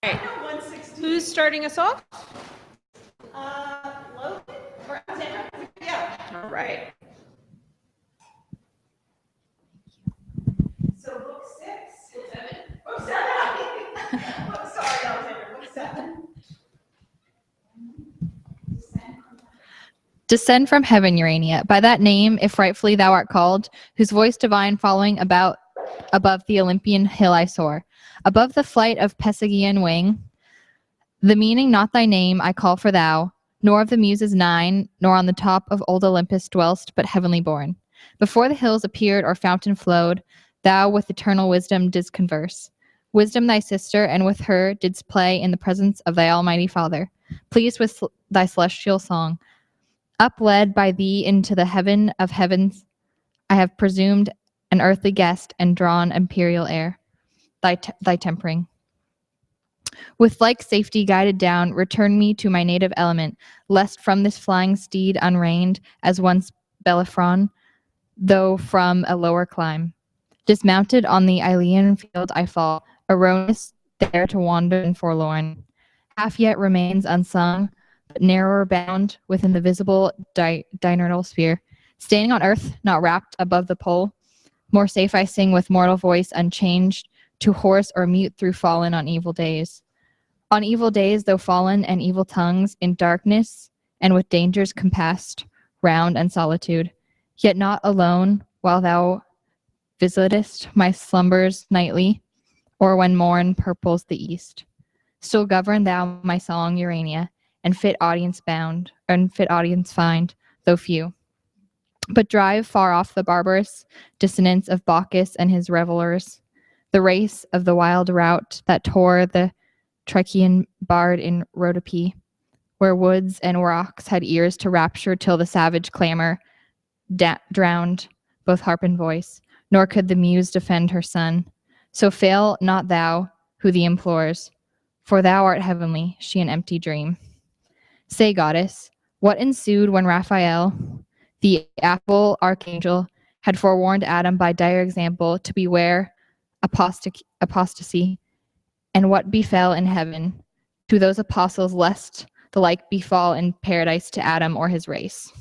right. Who's starting us off? Logan or Alexandra? Yeah. All right. So book 6. Book 7. Oh, sorry, Alexandra. Book 7. Descend from heaven, Urania, by that name, if rightfully thou art called, whose voice divine following above the Olympian hill I soar, above the flight of Pisigian wing. The meaning not thy name I call for thou, nor of the muses 9, nor on the top of old Olympus dwellst, but heavenly born. Before the hills appeared or fountain flowed, thou with eternal wisdom didst converse. Wisdom thy sister, and with her didst play in the presence of thy almighty Father, pleased with thy celestial song. Upled by thee into the heaven of heavens, I have presumed an earthly guest and drawn imperial air, thy tempering. With like safety guided down, return me to my native element, lest from this flying steed unreined, as once Bellerophon, though from a lower clime. Dismounted on the Ilian field I fall, erroneous there to wander and forlorn. Half yet remains unsung, but narrower bound within the visible diurnal sphere. Standing on earth, not wrapped above the pole, more safe I sing with mortal voice unchanged, to hoarse or mute through fallen on evil days. On evil days, though fallen and evil tongues, in darkness and with dangers compassed round and solitude, yet not alone while thou visitest my slumbers nightly, or when morn purples the east. Still govern thou my song, Urania, and fit audience find, though few. But drive far off the barbarous dissonance of Bacchus and his revelers, the race of the wild rout that tore the Trician bard in Rhodope, where woods and rocks had ears to rapture till the savage clamor drowned both harp and voice, nor could the muse defend her son. So fail not thou who thee implores, for thou art heavenly, she an empty dream. Say, goddess, what ensued when Raphael, the affable archangel, had forewarned Adam by dire example to beware apostasy, and what befell in heaven to those apostles, lest the like befall in paradise to Adam or his race.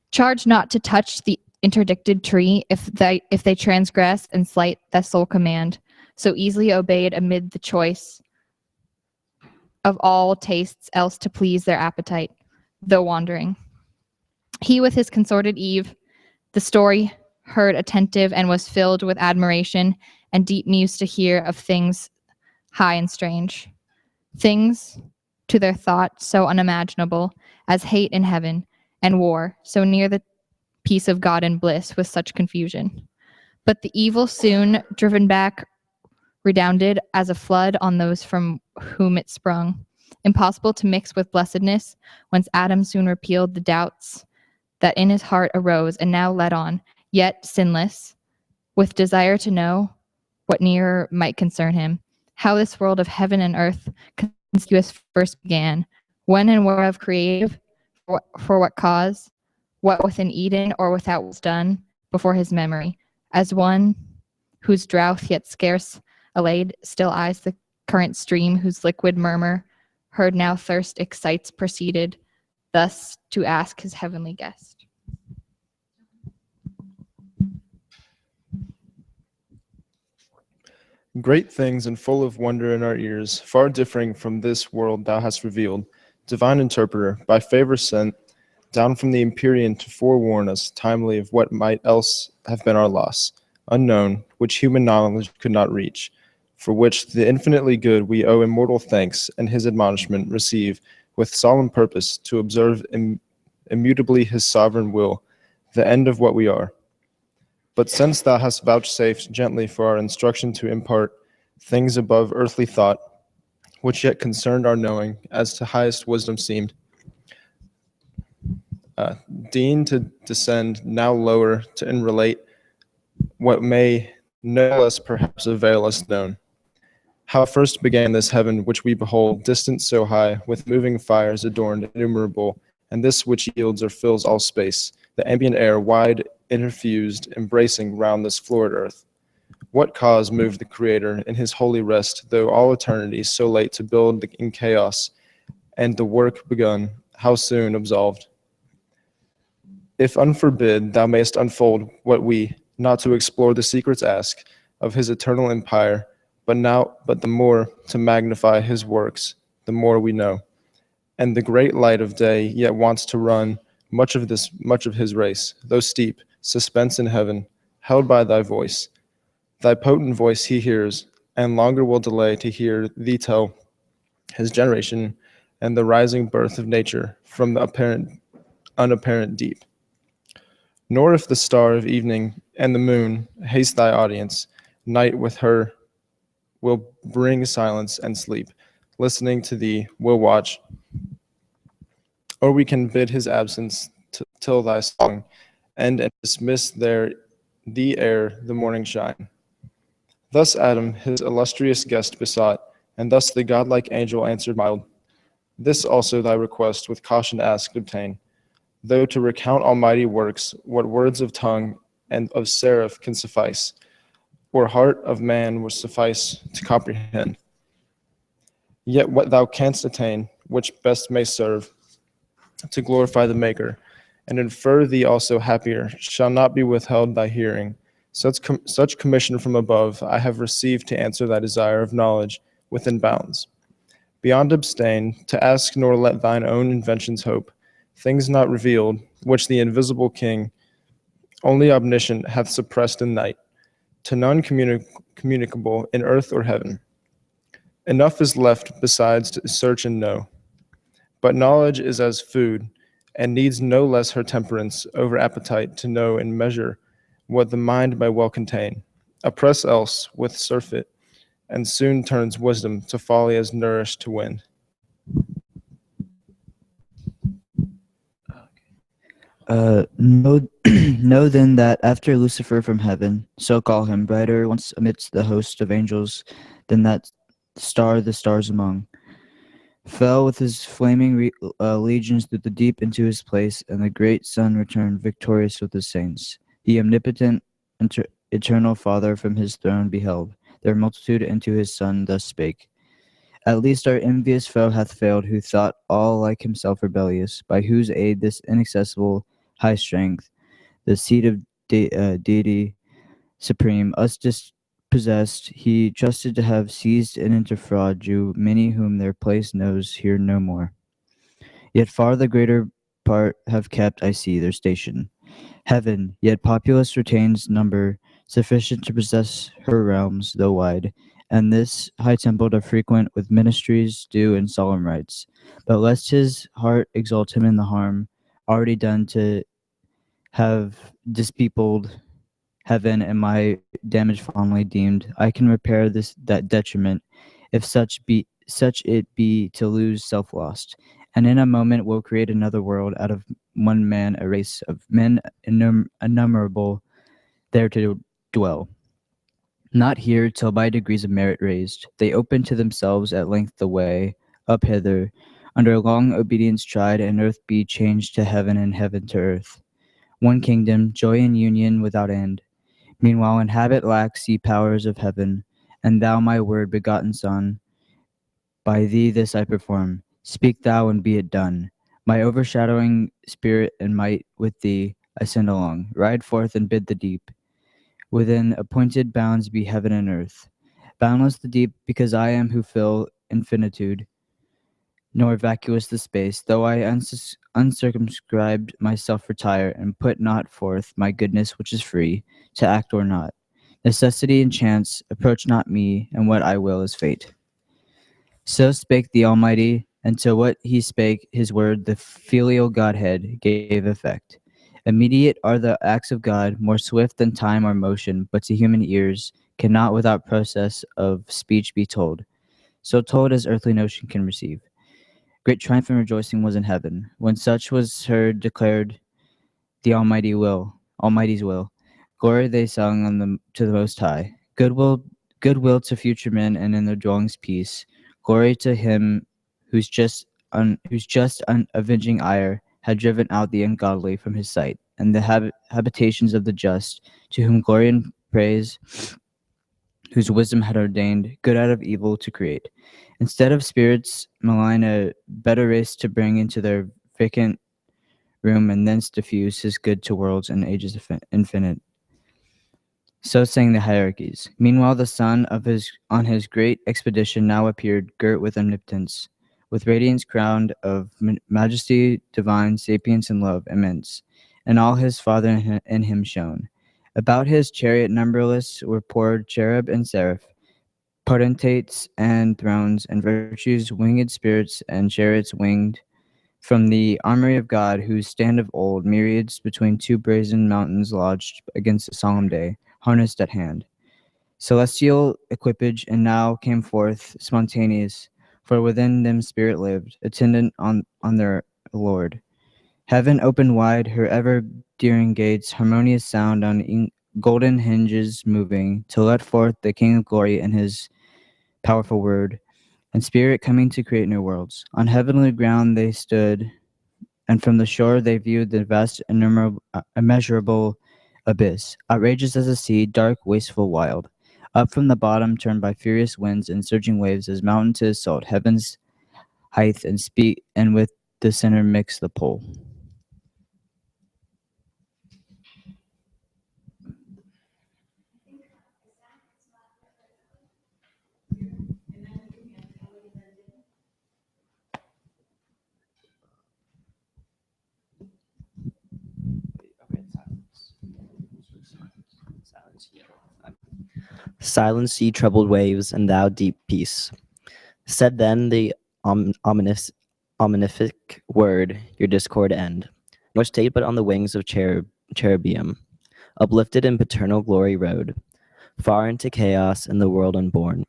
Charge not to touch the interdicted tree if they transgress and slight that sole command, so easily obeyed amid the choice of all tastes, else to please their appetite, though wandering. He with his consorted Eve, the story heard attentive and was filled with admiration and deep muse to hear of things high and strange, things to their thought so unimaginable as hate in heaven and war so near the peace of God and bliss with such confusion. But the evil soon driven back redounded as a flood on those from whom it sprung, impossible to mix with blessedness, whence Adam soon repealed the doubts that in his heart arose, and now led on, yet sinless, with desire to know what nearer might concern him, how this world of heaven and earth conspicuous first began, when and whereof creative, for what cause, what within Eden or without was done before his memory, as one whose drouth yet scarce allayed still eyes the current stream, whose liquid murmur heard now thirst excites, proceeded thus to ask his heavenly guest. Great things and full of wonder in our ears, far differing from this world thou hast revealed, divine interpreter, by favor sent down from the Empyrean to forewarn us timely of what might else have been our loss, unknown, which human knowledge could not reach, for which the infinitely good we owe immortal thanks, and his admonishment receive with solemn purpose to observe immutably his sovereign will, the end of what we are. But since thou hast vouchsafed gently for our instruction to impart things above earthly thought, which yet concerned our knowing, as to highest wisdom seemed, deign to descend now lower to and relate what may no less perhaps avail us known. How first began this heaven which we behold, distant so high, with moving fires adorned innumerable, and this which yields or fills all space, the ambient air wide interfused, embracing round this florid earth. What cause moved the Creator in his holy rest, though all eternity so late to build in chaos, and the work begun, how soon absolved? If unforbid, thou mayst unfold what we, not to explore the secrets ask, of his eternal empire, but the more to magnify his works, the more we know. And the great light of day yet wants to run much of his race, though steep, suspense in heaven, held by thy voice. Thy potent voice he hears, and longer will delay to hear thee tell his generation and the rising birth of nature from the unapparent deep. Nor if the star of evening and the moon haste thy audience, night with her will bring silence and sleep. Listening to thee will watch, or we can bid his absence till thy song end and dismiss thee ere the morning shine. Thus Adam his illustrious guest besought, and thus the godlike angel answered mild, this also thy request with caution ask, obtain. Though to recount almighty works, what words of tongue and of seraph can suffice, or heart of man will suffice to comprehend. Yet what thou canst attain, which best may serve to glorify the Maker, and infer thee also happier, shall not be withheld thy hearing. Such commission from above I have received to answer thy desire of knowledge within bounds. Beyond abstain, to ask nor let thine own inventions hope, things not revealed, which the invisible King, only omniscient, hath suppressed in night, to none communicable in earth or heaven. Enough is left besides to search and know. But knowledge is as food, and needs no less her temperance over appetite to know and measure what the mind may well contain. Oppress else with surfeit, and soon turns wisdom to folly as nourished to wind. Know, know then that after Lucifer from heaven, so call him, brighter once amidst the host of angels than that star the stars among, fell with his flaming legions through the deep into his place, and the great sun returned victorious with his saints. The omnipotent eternal Father from his throne beheld their multitude, and to his Son thus spake, at least our envious foe hath failed, who thought all like himself rebellious, by whose aid this inaccessible high strength, the seat of deity supreme, us dispossessed, he trusted to have seized and interfraud you, many whom their place knows here no more. Yet far the greater part have kept, I see, their station. Heaven, yet populous retains number sufficient to possess her realms, though wide, and this high temple to frequent with ministries due and solemn rites. But lest his heart exalt him in the harm already done to have dispeopled heaven, and my damage fondly deemed, I can repair that detriment, if such it be to lose self lost, and in a moment will create another world out of one man, a race of men innumerable there to dwell. Not here till by degrees of merit raised, they open to themselves at length the way up hither, under long obedience tried, and earth be changed to heaven and heaven to earth. One kingdom, joy and union without end. Meanwhile inhabit lax ye powers of heaven, and thou my word begotten Son, by thee this I perform. Speak thou and be it done. My overshadowing spirit and might with thee I send along. Ride forth and bid the deep. Within appointed bounds be heaven and earth. Boundless the deep, because I am who fill infinitude, nor vacuous the space, though I uncircumscribed myself retire, and put not forth my goodness which is free, to act or not. Necessity and chance approach not me, and what I will is fate. So spake the Almighty, and to what he spake, his word, the filial Godhead, gave effect. Immediate are the acts of God, more swift than time or motion, but to human ears cannot without process of speech be told, so told as earthly notion can receive. Great triumph and rejoicing was in heaven, when such was heard declared the Almighty's will. Glory they sung to the Most High. Goodwill to future men, and in their dwellings peace. Glory to him whose just avenging ire had driven out the ungodly from his sight, and the habitations of the just, to whom glory and praise whose wisdom had ordained good out of evil to create. Instead of spirits malign a better race to bring into their vacant room and thence diffuse his good to worlds and ages infinite. So sang the hierarchies. Meanwhile, the sun on his great expedition now appeared, girt with omnipotence, with radiance crowned of majesty divine, sapience and love immense, and all his Father in him shone. About his chariot numberless were poured cherub and seraph, potentates and thrones, and virtues, winged spirits and chariots winged, from the armory of God, whose stand of old, myriads between two brazen mountains lodged against a solemn day, harnessed at hand. Celestial equipage, and now came forth spontaneous, for within them spirit lived, attendant on their Lord. Heaven opened wide her ever-dearing gates, harmonious sound on golden hinges moving, to let forth the King of Glory and his powerful word, and spirit coming to create new worlds. On heavenly ground they stood, and from the shore they viewed the vast, immeasurable abyss, outrageous as a sea, dark, wasteful, wild. Up from the bottom, turned by furious winds and surging waves, as mountain to assault heaven's height, and with the center mixed the pole. Silence, ye troubled waves, and thou deep peace. Said then the omnific word, your discord end, nor stayed but on the wings of cherubim, uplifted in paternal glory rode, far into chaos and the world unborn.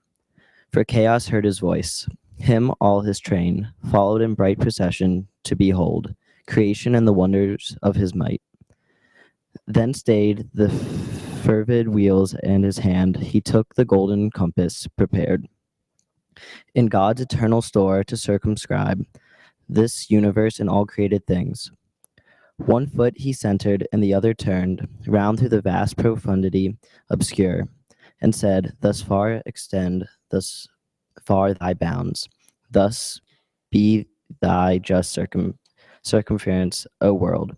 For chaos heard his voice, him all his train, followed in bright procession to behold creation and the wonders of his might. Then stayed the fervid wheels, and his hand he took the golden compass prepared in God's eternal store to circumscribe this universe and all created things. One foot he centered and the other turned round through the vast profundity obscure, and said, thus far extend, thus far thy bounds, thus be thy just circumference, O world.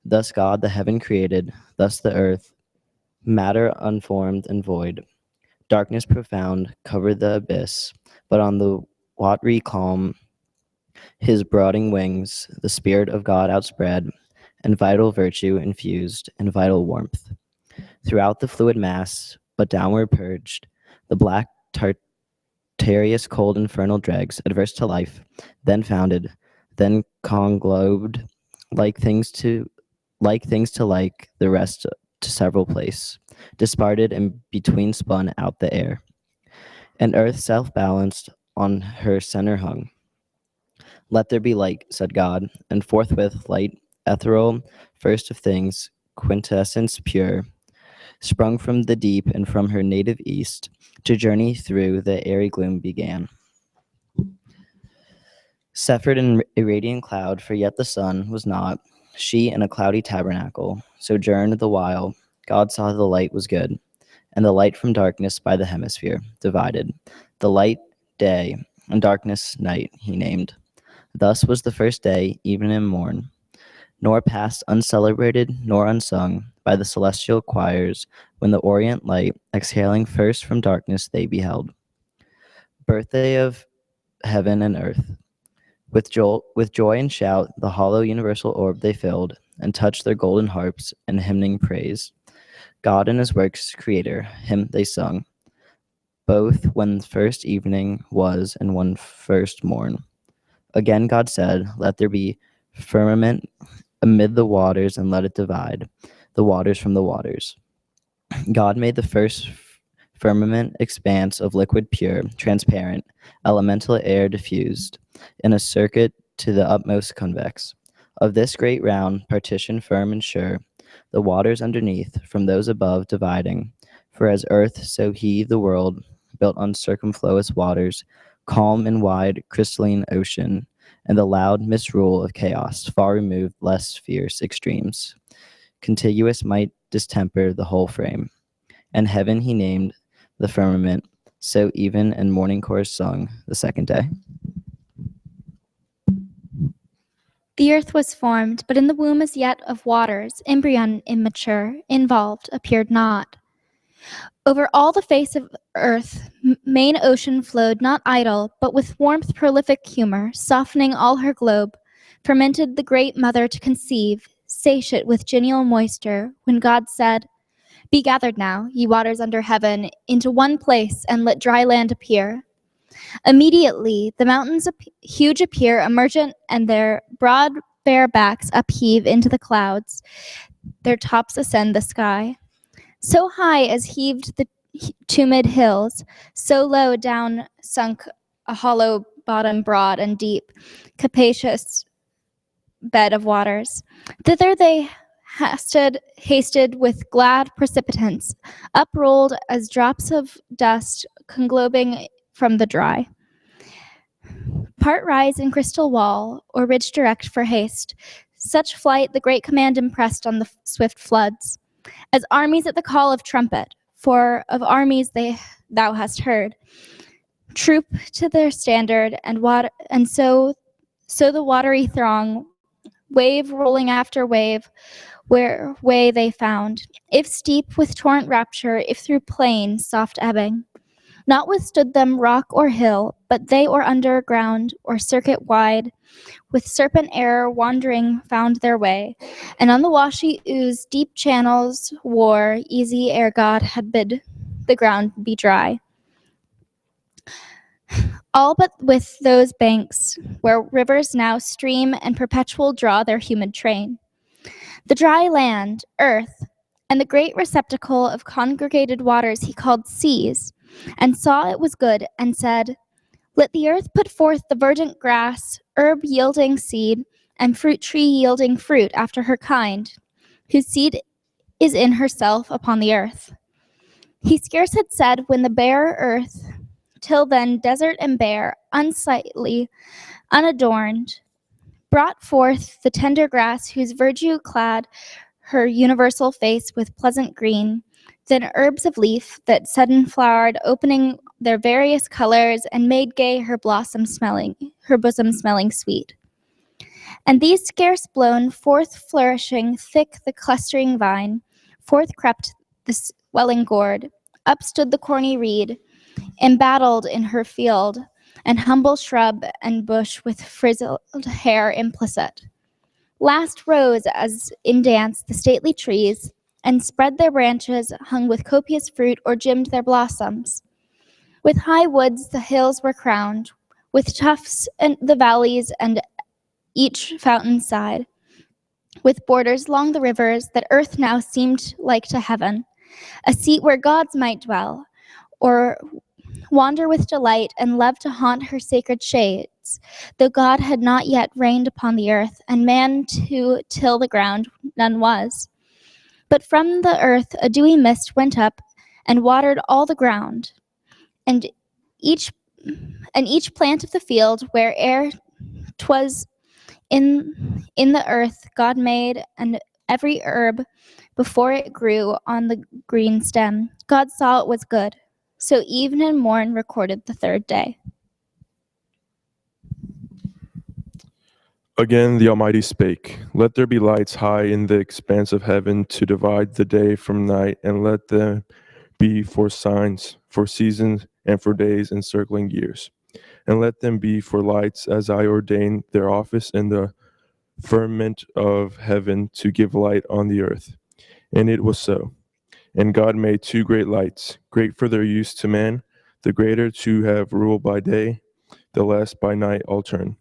Thus God the heaven created, thus the earth, matter unformed and void. Darkness profound covered the abyss, but on the watery calm his broadening wings the Spirit of God outspread, and vital virtue infused, and vital warmth. Throughout the fluid mass, but downward purged, the black Tartarus cold infernal dregs, adverse to life, then founded, then conglobed, like things to like, the rest to several place, disparted and between spun out the air. And earth self-balanced on her center hung. Let there be light, said God, and forthwith light, ethereal, first of things, quintessence pure, sprung from the deep and from her native east, to journey through the airy gloom began. Severed in a radiant cloud, for yet the sun was not, she in a cloudy tabernacle, sojourned the while. God saw the light was good, and the light from darkness by the hemisphere divided. The light day, and darkness night he named. Thus was the first day, even in morn, nor passed uncelebrated nor unsung by the celestial choirs, when the orient light, exhaling first from darkness, they beheld. Birthday of heaven and earth. With joy and shout, the hollow universal orb they filled, and touched their golden harps and hymning praise. God and his works creator, him they sung, both when first evening was and when first morn. Again God said, let there be firmament amid the waters, and let it divide the waters from the waters. God made the first firmament expanse of liquid pure, transparent, elemental air diffused, in a circuit to the utmost convex. Of this great round, partition firm and sure, the waters underneath from those above dividing. For as earth, so he, the world, built on circumfluous waters, calm and wide crystalline ocean, and the loud misrule of chaos, far removed less fierce extremes. Contiguous might distemper the whole frame. And heaven he named the firmament. So even and morning chorus sung the second day. The earth was formed, but in the womb as yet of waters, embryon immature, involved, appeared not. Over all the face of earth, main ocean flowed not idle, but with warmth prolific humor, softening all her globe, fermented the great mother to conceive, satiate with genial moisture, when God said, "Be gathered now, ye waters under heaven, into one place, and let dry land appear." Immediately the mountains huge appear emergent, and their broad bare backs upheave into the clouds, their tops ascend the sky. So high as heaved the tumid hills, so low down sunk a hollow bottom broad and deep, capacious bed of waters. Thither they hasted with glad precipitance, uprolled as drops of dust conglobing from the dry. Part rise in crystal wall, or ridge direct for haste. Such flight the great command impressed on the swift floods. As armies at the call of trumpet, for of armies thou hast heard, troop to their standard, and so the watery throng, wave rolling after wave, where way they found, if steep with torrent rapture, if through plain soft ebbing. Not withstood them rock or hill, but they or underground or circuit wide, with serpent error wandering found their way, and on the washy ooze deep channels wore easy ere God had bid the ground be dry. All but with those banks where rivers now stream and perpetual draw their humid train. The dry land, earth, and the great receptacle of congregated waters he called seas, and saw it was good, and said, "Let the earth put forth the verdant grass, herb yielding seed, and fruit tree yielding fruit after her kind, whose seed is in herself upon the earth." He scarce had said when the bare earth, till then desert and bare, unsightly, unadorned, brought forth the tender grass whose verdure clad her universal face with pleasant green, then herbs of leaf that sudden flowered, opening their various colors, and made gay her bosom smelling sweet. And these scarce blown, forth flourishing thick the clustering vine, forth crept the swelling gourd, up stood the corny reed, embattled in her field, and humble shrub and bush with frizzled hair implicit. Last rose, as in dance, the stately trees, and spread their branches, hung with copious fruit, or gemmed their blossoms. With high woods the hills were crowned, with tufts and the valleys, and each fountain side, with borders long the rivers, that earth now seemed like to heaven, a seat where gods might dwell, or wander with delight, and love to haunt her sacred shades, though God had not yet reigned upon the earth, and man to till the ground none was. But from the earth a dewy mist went up, and watered all the ground, and each plant of the field, where'er 'twas in the earth God made, and every herb before it grew on the green stem, God saw it was good. So even and morn recorded the third day. Again the Almighty spake, "Let there be lights high in the expanse of heaven to divide the day from night, and let them be for signs, for seasons, and for days encircling years. And let them be for lights as I ordained their office in the firmament of heaven to give light on the earth." And it was so. And God made two great lights, great for their use to man, the greater to have rule by day, the less by night altern,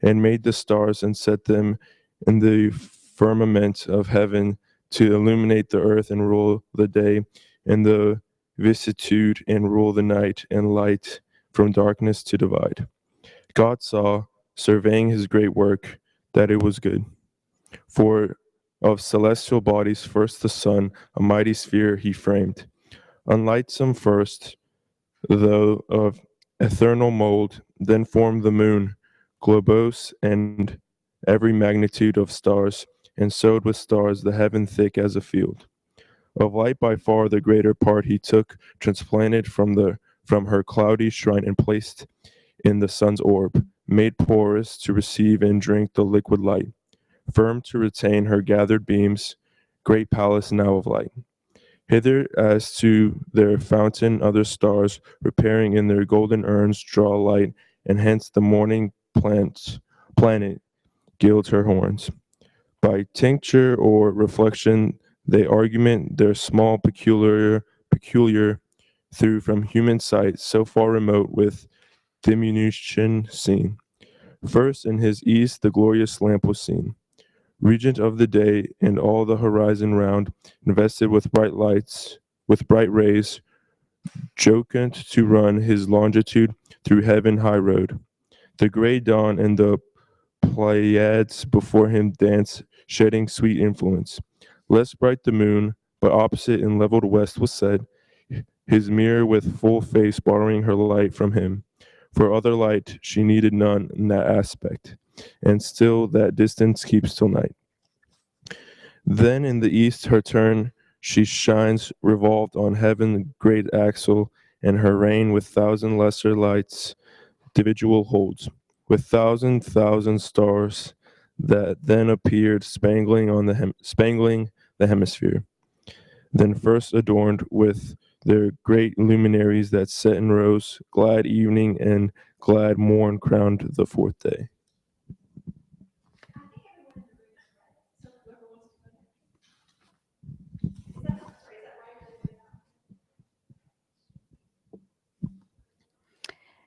and made the stars and set them in the firmament of heaven to illuminate the earth and rule the day, and the vicissitude and rule the night, and light from darkness to divide. God saw, surveying his great work, that it was good. For of celestial bodies first the sun, a mighty sphere he framed, unlightsome first, though of ethereal mold, then formed the moon, globose, and every magnitude of stars, and sowed with stars the heaven thick as a field. Of light by far the greater part he took, transplanted from her cloudy shrine and placed in the sun's orb, made porous to receive and drink the liquid light, firm to retain her gathered beams, great palace now of light. Hither as to their fountain other stars, repairing in their golden urns, draw light, and hence the morning planet gilds her horns. By tincture or reflection, they argument their small peculiar through from human sight so far remote with diminution seen. First in his east the glorious lamp was seen, regent of the day, and all the horizon round invested with bright lights, with bright rays, jocund to run his longitude through heaven high road. The gray dawn and the Pleiades before him dance, shedding sweet influence. Less bright the moon, but opposite in leveled west was set, his mirror with full face borrowing her light from him. For other light she needed none in that aspect, and still that distance keeps till night. Then in the east her turn she shines, revolved on heaven great axle, and her reign with thousand lesser lights individual holds, with thousand stars that then appeared spangling the hemisphere. Then first adorned with their great luminaries that set in rows, glad evening and glad morn crowned the fourth day.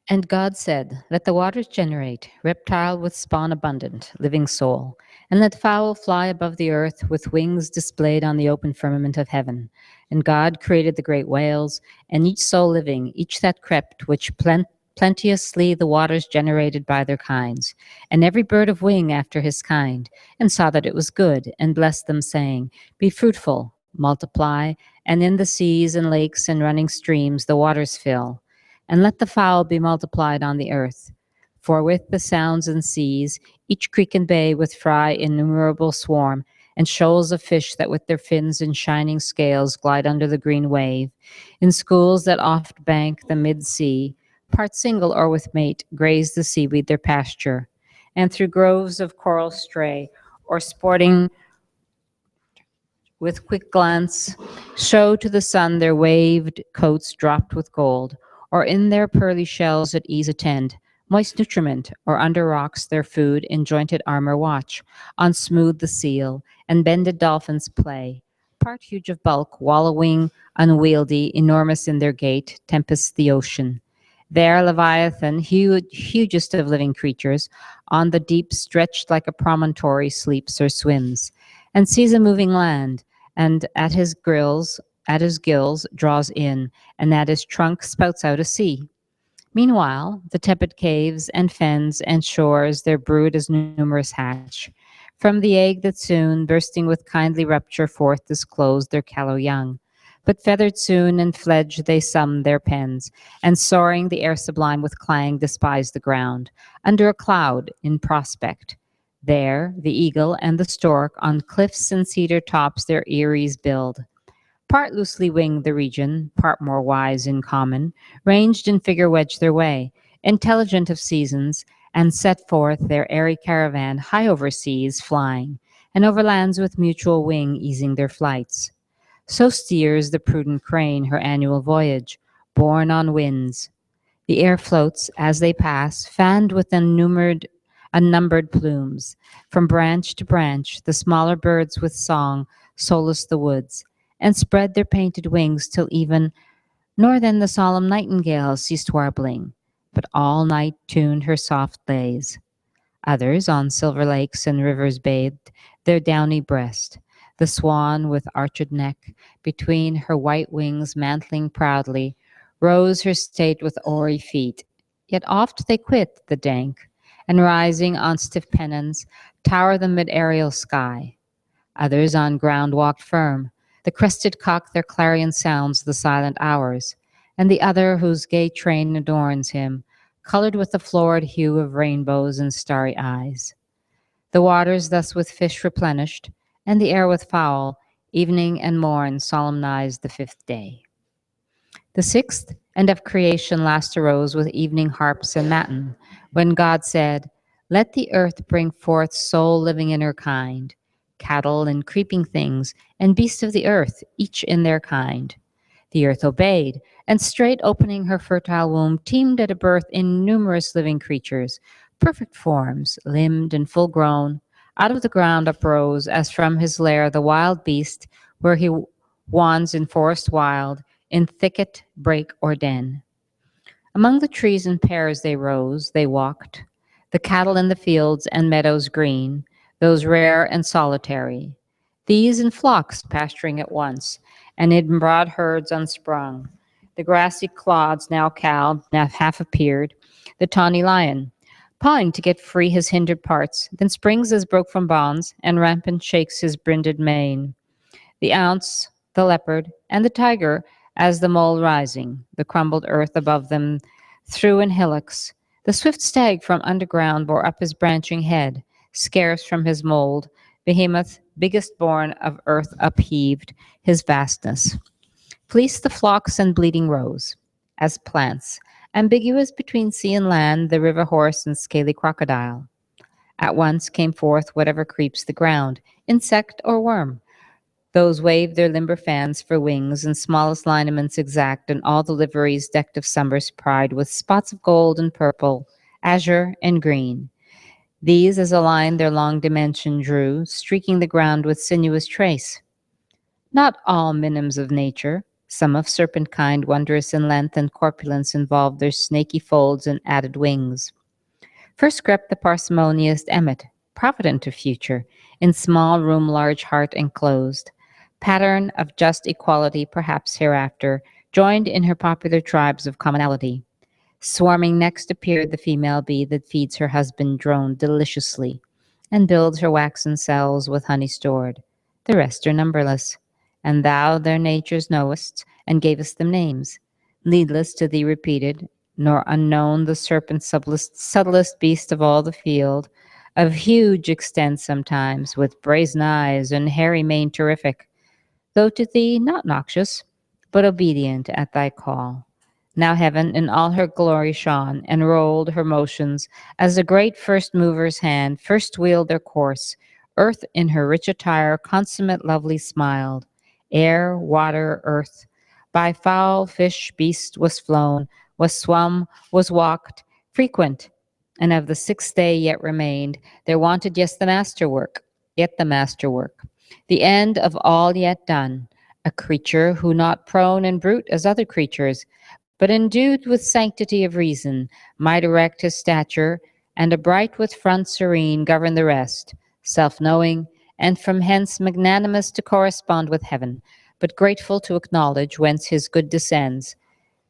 And God said, let the waters generate, reptile with spawn abundant, living soul, and let fowl fly above the earth with wings displayed on the open firmament of heaven. And God created the great whales, and each soul living, each that crept, which plenteously the waters generated by their kinds, and every bird of wing after his kind, and saw that it was good, and blessed them, saying, be fruitful, multiply, and in the seas and lakes and running streams the waters fill. And let the fowl be multiplied on the earth. For with the sounds and seas, each creek and bay with fry innumerable swarm, and shoals of fish that with their fins and shining scales glide under the green wave, in schools that oft bank the mid-sea, part single or with mate, graze the seaweed their pasture, and through groves of coral stray, or sporting with quick glance, show to the sun their waved coats dropped with gold, or in their pearly shells at ease attend, moist nutriment, or under rocks their food in jointed armor watch, on smooth the seal, and bended dolphins play, part huge of bulk, wallowing, unwieldy, enormous in their gait, tempest the ocean. There Leviathan, hugest of living creatures, on the deep stretched like a promontory sleeps or swims, and sees a moving land, and at his gills draws in, and at his trunk spouts out a sea. Meanwhile, the tepid caves and fens and shores their brood as numerous hatch. From the egg that soon, bursting with kindly rupture, forth disclose their callow young. But feathered soon and fledged they sum their pens, and soaring the air sublime with clang despise the ground, under a cloud in prospect. There the eagle and the stork on cliffs and cedar tops their eyries build. Part loosely winged the region, part more wise in common, ranged in figure wedge their way, intelligent of seasons, and set forth their airy caravan high over seas flying, and over lands with mutual wing easing their flights. So steers the prudent crane her annual voyage, borne on winds. The air floats, as they pass, fanned with unnumbered plumes. From branch to branch, the smaller birds with song solace the woods, and spread their painted wings till even, nor then the solemn nightingale ceased warbling, but all night tuned her soft lays. Others on silver lakes and rivers bathed their downy breast, the swan with arched neck, between her white wings mantling proudly, rose her state with oary feet. Yet oft they quit the dank, and rising on stiff pennons, tower the mid-aerial sky. Others on ground walked firm, the crested cock their clarion sounds the silent hours, and the other whose gay train adorns him, colored with the florid hue of rainbows and starry eyes. The waters thus with fish replenished, and the air with fowl, Evening and morn solemnized the fifth day. The sixth end of creation last arose with evening harps and matin, when God said, "Let the earth bring forth soul living in her kind, cattle and creeping things, and beasts of the earth, each in their kind." The earth obeyed, and straight opening her fertile womb, teemed at a birth in numerous living creatures, perfect forms, limbed and full grown. Out of the ground uprose, as from his lair, the wild beast, where he wands in forest wild, in thicket, brake, or den. Among the trees and pairs they rose, they walked, the cattle in the fields and meadows green, those rare and solitary. These in flocks pasturing at once, and in broad herds unsprung. The grassy clods now cowed, now half appeared, the tawny lion, pawing to get free his hindered parts, then springs as broke from bonds, and rampant shakes his brinded mane. The ounce, the leopard, and the tiger, as the mole rising, the crumbled earth above them threw in hillocks. The swift stag from underground bore up his branching head, scarce from his mold, behemoth, biggest born of earth upheaved, his vastness. Fleeced the flocks and bleeding rose, as plants, ambiguous between sea and land, the river horse and scaly crocodile. At once came forth whatever creeps the ground, insect or worm. Those waved their limber fans for wings, and smallest lineaments exact, and all the liveries decked of summer's pride, with spots of gold and purple, azure and green. These as a line their long dimension drew, streaking the ground with sinuous trace. Not all minims of nature, some of serpent kind, wondrous in length and corpulence, involved their snaky folds and added wings. First crept the parsimonious emmet, provident of future, in small room large heart enclosed, pattern of just equality perhaps hereafter, joined in her popular tribes of commonality. Swarming next appeared the female bee that feeds her husband drone deliciously, and builds her waxen cells with honey stored. The rest are numberless, and thou their natures knowest, and gavest them names, needless to thee repeated, nor unknown the serpent subtlest beast of all the field, of huge extent sometimes, with brazen eyes and hairy mane terrific, though to thee not noxious, but obedient at thy call. Now heaven in all her glory shone, and rolled her motions, as the great first mover's hand first wheeled their course. Earth in her rich attire consummate lovely smiled. Air, water, earth, by fowl, fish, beast was flown, was swum, was walked, frequent, and of the sixth day yet remained. There wanted yet the masterwork, the end of all yet done, a creature who not prone and brute as other creatures, but endued with sanctity of reason, might erect his stature, and abright with front serene govern the rest, self-knowing, and from hence magnanimous to correspond with heaven, but grateful to acknowledge whence his good descends,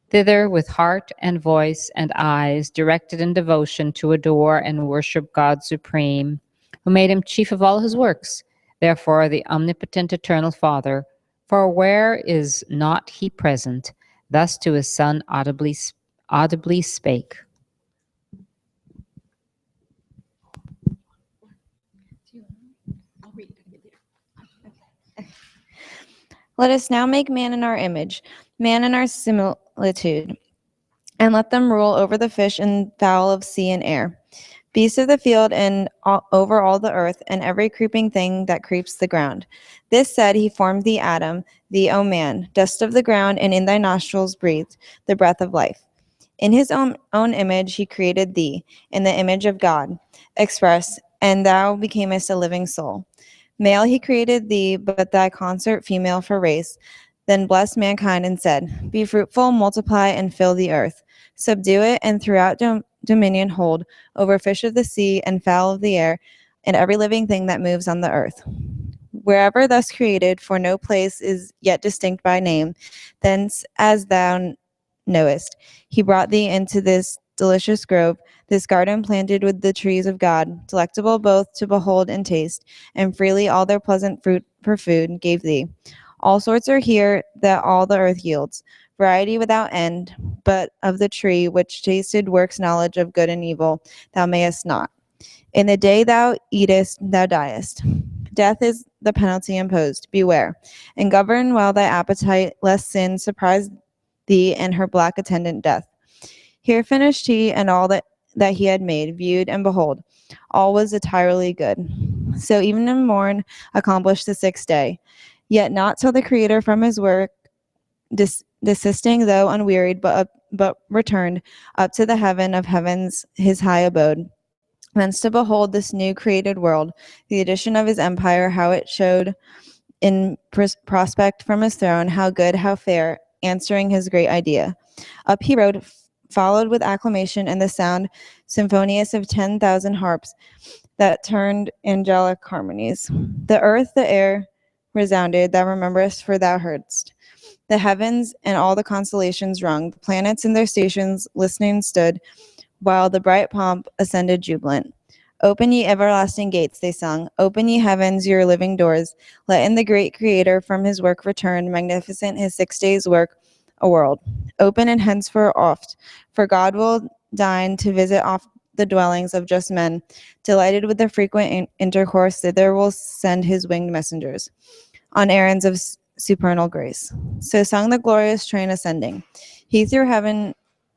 thither with heart and voice and eyes directed in devotion to adore and worship God supreme, who made him chief of all his works, therefore the omnipotent eternal Father, for where is not he present, thus to his Son audibly spake. Let us now make man in our image, man in our similitude, and let them rule over the fish and fowl of sea and air, beasts of the field, and over all the earth, and every creeping thing that creeps the ground. This said, he formed thee, Adam, thee, O man, dust of the ground, and in thy nostrils breathed the breath of life. In his own image he created thee, in the image of God, express, and thou becamest a living soul. Male he created thee, but thy consort female for race. Then blessed mankind and said, be fruitful, multiply, and fill the earth. Subdue it, and throughout dominion hold over fish of the sea and fowl of the air, and every living thing that moves on the earth. Wherever thus created, for no place is yet distinct by name, thence as thou knowest, he brought thee into this delicious grove, this garden planted with the trees of God, delectable both to behold and taste, and freely all their pleasant fruit for food gave thee. All sorts are here that all the earth yields, variety without end, but of the tree which tasted works knowledge of good and evil, thou mayest not. In the day thou eatest, thou diest. Death is the penalty imposed. Beware, and govern well thy appetite, lest sin surprise thee and her black attendant death. Here finished he, and all that he had made, viewed, and behold, all was entirely good. So even in morn accomplished the 6th day. Yet not till the Creator from his work desisting, though unwearied, but returned up to the heaven of heavens, his high abode. Thence to behold this new created world, the addition of his empire, how it showed in prospect from his throne, how good, how fair, answering his great idea. Up he rode, followed with acclamation and the sound symphonious of 10,000 harps that turned angelic harmonies. The earth, the air resounded, thou rememberest, for thou heardst. The heavens and all the constellations rung, the planets in their stations listening stood, while the bright pomp ascended jubilant. Open ye everlasting gates, they sung. Open ye heavens, your living doors. Let in the great Creator from his work return, magnificent his 6 days' work, a world. Open and henceforth oft, for God will deign to visit oft the dwellings of just men. Delighted with the frequent intercourse, thither will send his winged messengers on errands of supernal grace. So sung the glorious train ascending. He through heaven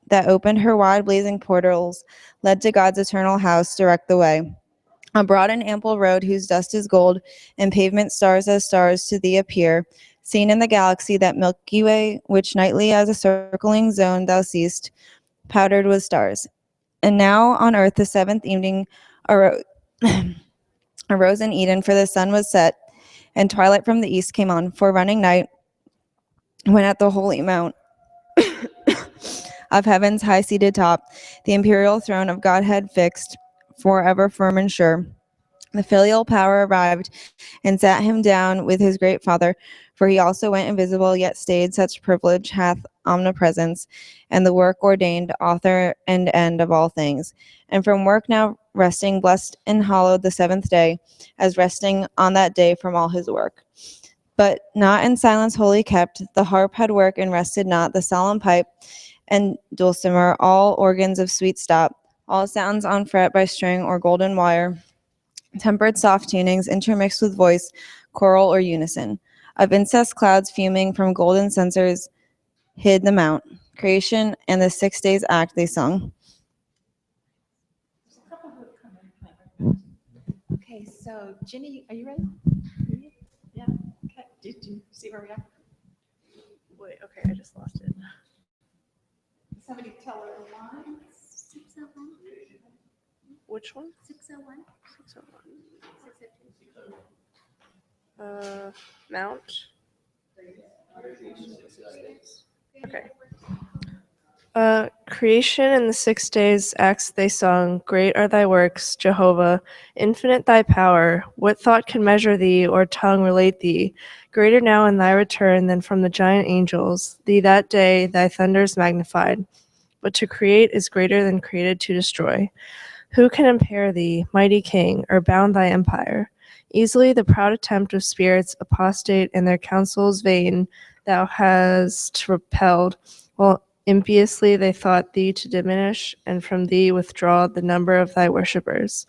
that opened her wide blazing portals, led to God's eternal house, direct the way. A broad and ample road whose dust is gold, and pavement stars as stars to thee appear, seen in the galaxy, that Milky Way, which nightly as a circling zone thou seest, powdered with stars. And now on earth the 7th evening arose in Eden, for the sun was set, and twilight from the east came on, for running night, when at the holy mount of heaven's high-seated top, the imperial throne of Godhead fixed, forever firm and sure, the filial power arrived, and sat him down with his great Father, for he also went invisible, yet stayed, such privilege hath omnipresence, and the work ordained, author and end of all things. And from work now resting, blessed and hallowed the 7th day, as resting on that day from all his work. But not in silence wholly kept, the harp had work and rested not, the solemn pipe and dulcimer, all organs of sweet stop, all sounds on fret by string or golden wire, tempered soft tunings intermixed with voice, choral or unison. Of incest clouds fuming from golden censers hid the mount. Creation and the 6 days' act they sung. Okay, so Ginny, are you ready? Yeah. Okay. Did you see where we are? Wait. Okay, I just lost it. Somebody tell her the line. 601. Which one? 601. 601. Mount. Okay. Creation in the 6 days acts they sung. Great are thy works, Jehovah. Infinite thy power. What thought can measure thee, or tongue relate thee? Greater now in thy return than from the giant angels. Thee that day thy thunders magnified. But to create is greater than created to destroy. Who can impair thee, mighty king, or bound thy empire? Easily the proud attempt of spirits apostate and their counsels vain thou hast repelled, while impiously they thought thee to diminish, and from thee withdraw the number of thy worshippers.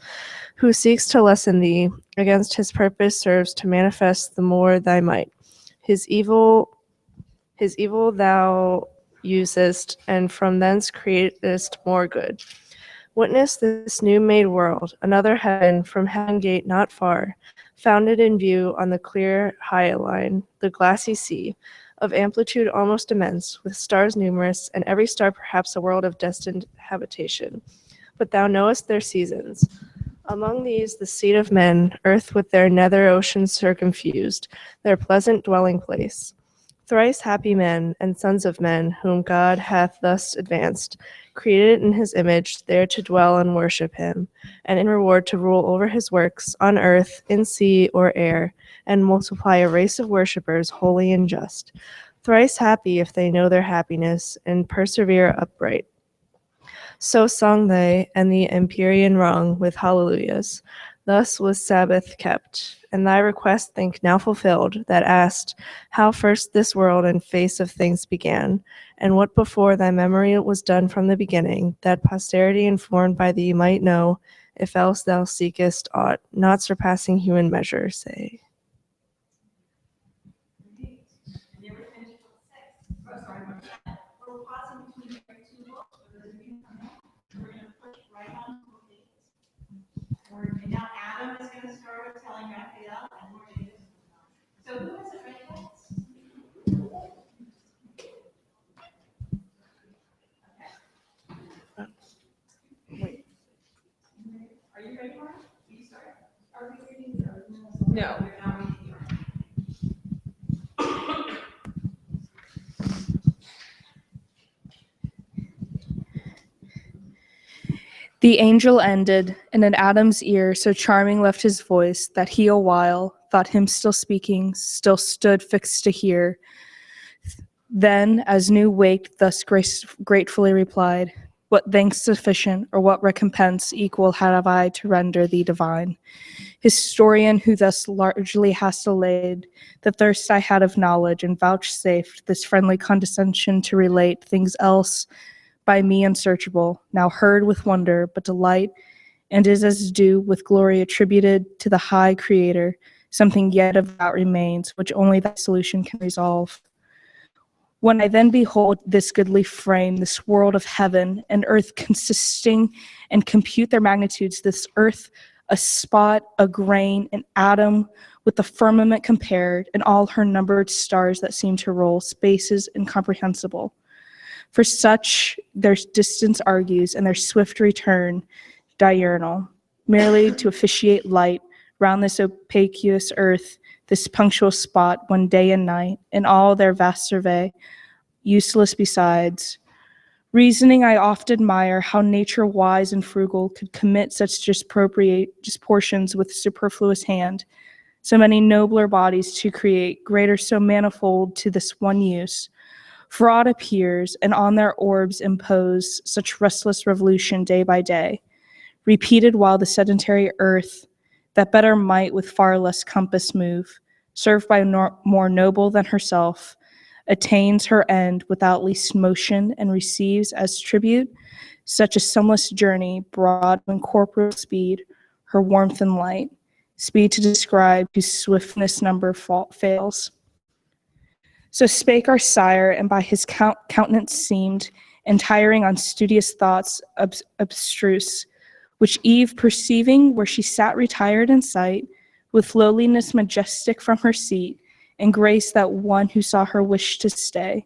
Who seeks to lessen thee, against his purpose serves to manifest the more thy might. His evil thou usest, and from thence createst more good. Witness this new made world, another heaven from heaven gate not far, founded in view on the clear hyaline, the glassy sea, of amplitude almost immense, with stars numerous, and every star perhaps a world of destined habitation. But thou knowest their seasons. Among these the seat of men, earth with their nether ocean circumfused, their pleasant dwelling place. Thrice happy men, and sons of men, whom God hath thus advanced, created in his image, there to dwell and worship him, and in reward to rule over his works, on earth, in sea, or air, and multiply a race of worshippers holy and just. Thrice happy if they know their happiness, and persevere upright. So sung they, and the empyrean rung with hallelujahs. Thus was Sabbath kept, and thy request think now fulfilled, that asked, how first this world and face of things began, and what before thy memory was done from the beginning, that posterity informed by thee might know, if else thou seekest aught not surpassing human measure, say. Now Adam is going to start with telling Raphael, and we're going to do this. So who has it ready next? Are you ready, Mark? You start. Are we reading the original? No. We're not reading the original. The angel ended, and in Adam's ear so charming left his voice that he a while thought him still speaking, still stood fixed to hear. Then, as new waked, thus gratefully replied, "What thanks sufficient, or what recompense equal have I to render thee divine? Historian, who thus largely hast allayed the thirst I had of knowledge, and vouchsafed this friendly condescension to relate things else by me unsearchable, now heard with wonder, but delight, and is as due with glory attributed to the high Creator, something yet of doubt remains, which only thy solution can resolve. When I then behold this goodly frame, this world of heaven and earth consisting, and compute their magnitudes, this earth, a spot, a grain, an atom, with the firmament compared, and all her numbered stars that seem to roll, spaces incomprehensible. For such their distance argues, and their swift return diurnal, merely to officiate light round this opaqueous earth, this punctual spot, one day and night, in all their vast survey, useless besides. Reasoning I oft admire how nature wise and frugal could commit such disproportions with superfluous hand, so many nobler bodies to create, greater so manifold to this one use. Fraud appears, and on their orbs impose such restless revolution day by day, repeated while the sedentary earth, that better might with far less compass move, served by more noble than herself, attains her end without least motion, and receives as tribute such a sumless journey, broad and corporeal speed, her warmth and light, speed to describe whose swiftness number fails. So spake our sire, and by his countenance seemed, entiring on studious thoughts abstruse, which Eve perceiving where she sat retired in sight, with lowliness majestic from her seat, and grace that one who saw her wish to stay,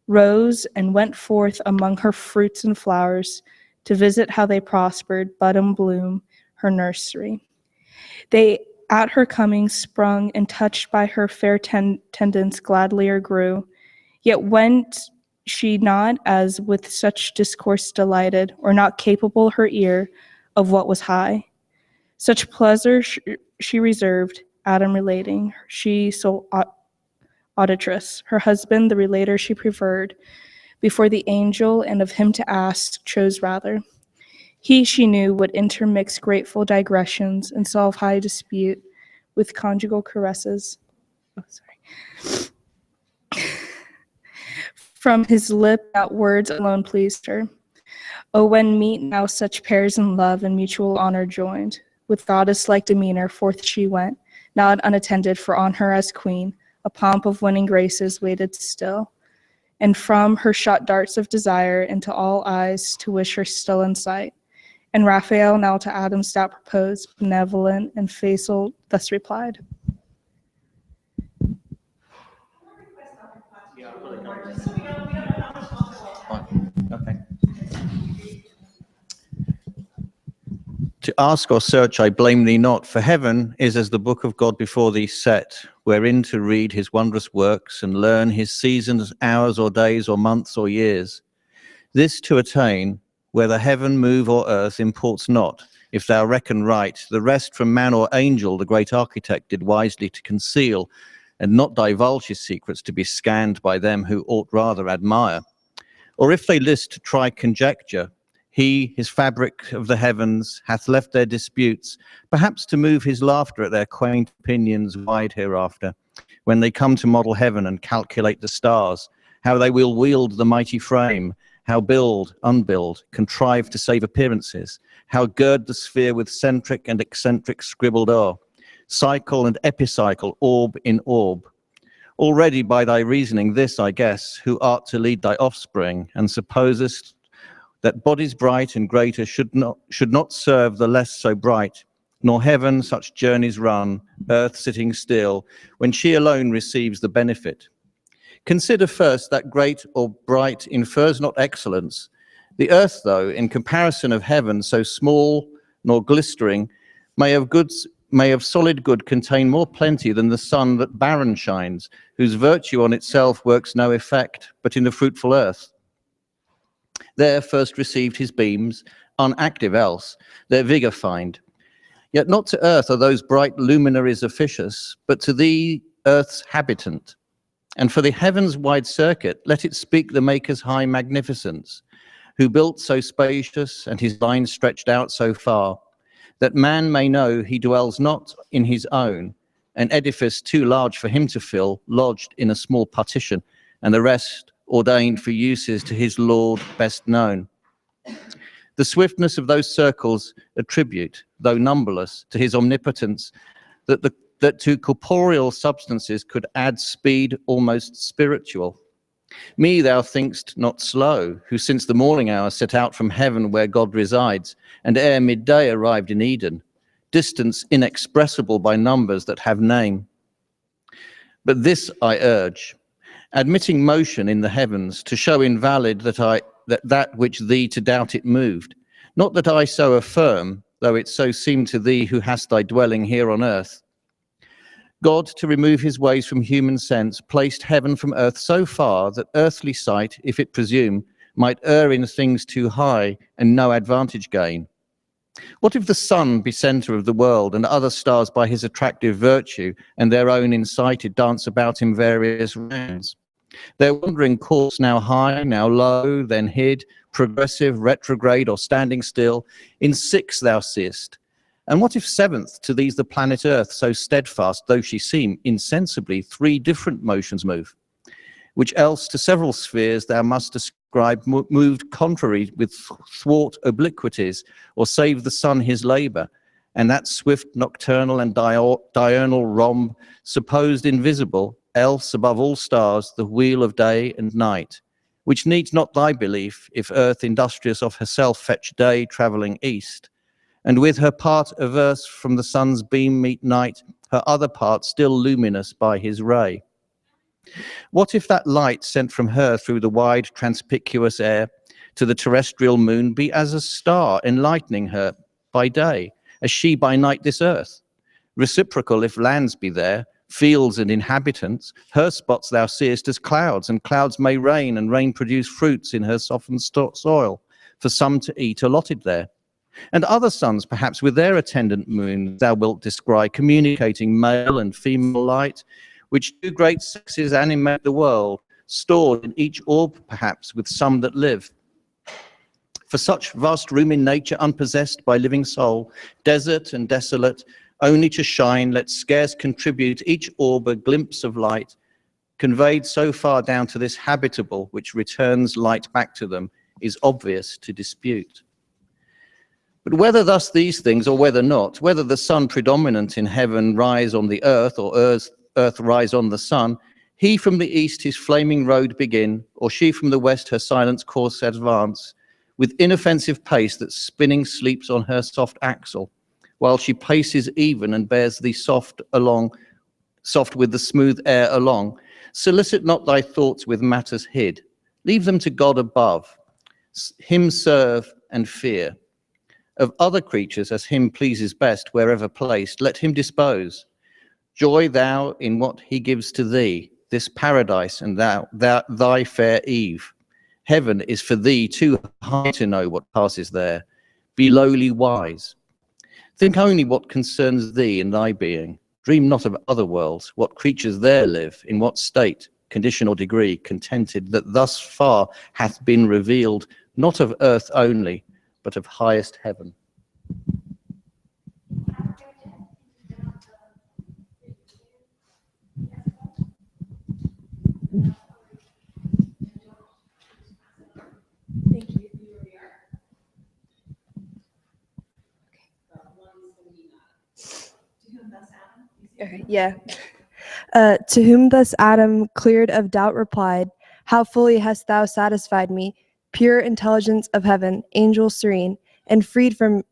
rose and went forth among her fruits and flowers, to visit how they prospered, bud and bloom, her nursery. They at her coming sprung, and touched by her fair tendance gladlier grew. Yet went she not as with such discourse delighted, or not capable her ear of what was high. Such pleasure she reserved, Adam relating, she sole auditress. Her husband, the relator, she preferred, before the angel, and of him to ask chose rather. He, she knew, would intermix grateful digressions, and solve high dispute with conjugal caresses. Oh, sorry. From his lip that words alone pleased her. Oh, when meet now such pairs in love and mutual honor joined, with goddess-like demeanor forth she went, not unattended, for on her as queen a pomp of winning graces waited still, and from her shot darts of desire into all eyes to wish her still in sight. And Raphael now to Adam's stout proposed, benevolent and facile, thus replied. Okay. To ask or search I blame thee not, for heaven is as the book of God before thee set, wherein to read his wondrous works, and learn his seasons, hours or days or months or years. This to attain, whether heaven move or earth imports not, if thou reckon right, the rest from man or angel the great architect did wisely to conceal, and not divulge his secrets to be scanned by them who ought rather admire. Or if they list to try conjecture, he, his fabric of the heavens, hath left their disputes, perhaps to move his laughter at their quaint opinions wide hereafter, when they come to model heaven and calculate the stars, how they will wield the mighty frame, how build, unbuild, contrive to save appearances, how gird the sphere with centric and eccentric scribbled o'er, cycle and epicycle, orb in orb. Already by thy reasoning this I guess, who art to lead thy offspring, and supposest that bodies bright and greater should not serve the less so bright, nor heaven such journeys run, earth sitting still, when she alone receives the benefit. Consider first that great or bright infers not excellence. The earth, though, in comparison of heaven, so small nor glistering, may of solid good contain more plenty than the sun that barren shines, whose virtue on itself works no effect, but in the fruitful earth. There first received his beams, unactive else, their vigour find. Yet not to earth are those bright luminaries officious, but to thee, earth's habitant. And for the heaven's wide circuit, let it speak the Maker's high magnificence, who built so spacious and his line stretched out so far, that man may know he dwells not in his own, an edifice too large for him to fill, lodged in a small partition, and the rest ordained for uses to his Lord best known. The swiftness of those circles attribute, though numberless, to his omnipotence, that to corporeal substances could add speed almost spiritual. Me thou think'st not slow, who since the morning hour set out from heaven where God resides, and ere midday arrived in Eden, distance inexpressible by numbers that have name. But this I urge, admitting motion in the heavens, to show invalid that which thee to doubt it moved. Not that I so affirm, though it so seem to thee who hast thy dwelling here on earth. God, to remove his ways from human sense, placed heaven from earth so far that earthly sight, if it presume, might err in things too high and no advantage gain. What if the sun be centre of the world, and other stars by his attractive virtue and their own incited dance about in various rounds? Their wandering course now high, now low, then hid, progressive, retrograde, or standing still, in six thou seest. And what if seventh to these the planet Earth, so steadfast though she seem, insensibly three different motions move, which else to several spheres thou must ascribe moved contrary with thwart obliquities, or save the sun his labour, and that swift nocturnal and diurnal rhomb supposed invisible, else above all stars the wheel of day and night, which needs not thy belief, if earth industrious of herself fetch day travelling east, and with her part averse from the sun's beam meet night, her other part still luminous by his ray. What if that light sent from her through the wide transpicuous air to the terrestrial moon be as a star enlightening her by day, as she by night this earth? Reciprocal if lands be there, fields and inhabitants, her spots thou seest as clouds, and clouds may rain, and rain produce fruits in her softened soil, for some to eat allotted there. And other suns, perhaps, with their attendant moons, thou wilt descry, communicating male and female light, which two great sexes animate the world, stored in each orb, perhaps, with some that live. For such vast room in nature, unpossessed by living soul, desert and desolate, only to shine, let scarce contribute each orb a glimpse of light, conveyed so far down to this habitable, which returns light back to them, is obvious to dispute. But whether thus these things, or whether not, whether the sun predominant in heaven rise on the earth, or earth rise on the sun, he from the east his flaming road begin, or she from the west her silent course advance, with inoffensive pace that spinning sleeps on her soft axle, while she paces even and bears thee soft with the smooth air along. Solicit not thy thoughts with matters hid. Leave them to God above. Him serve and fear. Of other creatures as him pleases best, wherever placed, let him dispose. Joy thou in what he gives to thee, this paradise and thy fair Eve. Heaven is for thee too high to know what passes there. Be lowly wise. Think only what concerns thee and thy being. Dream not of other worlds, what creatures there live, in what state, condition or degree, contented that thus far hath been revealed, not of earth only, but of highest heaven. thus Adam? Okay, yeah. To whom thus Adam, cleared of doubt, replied, "How fully hast thou satisfied me, pure intelligence of heaven, angel serene, and freed from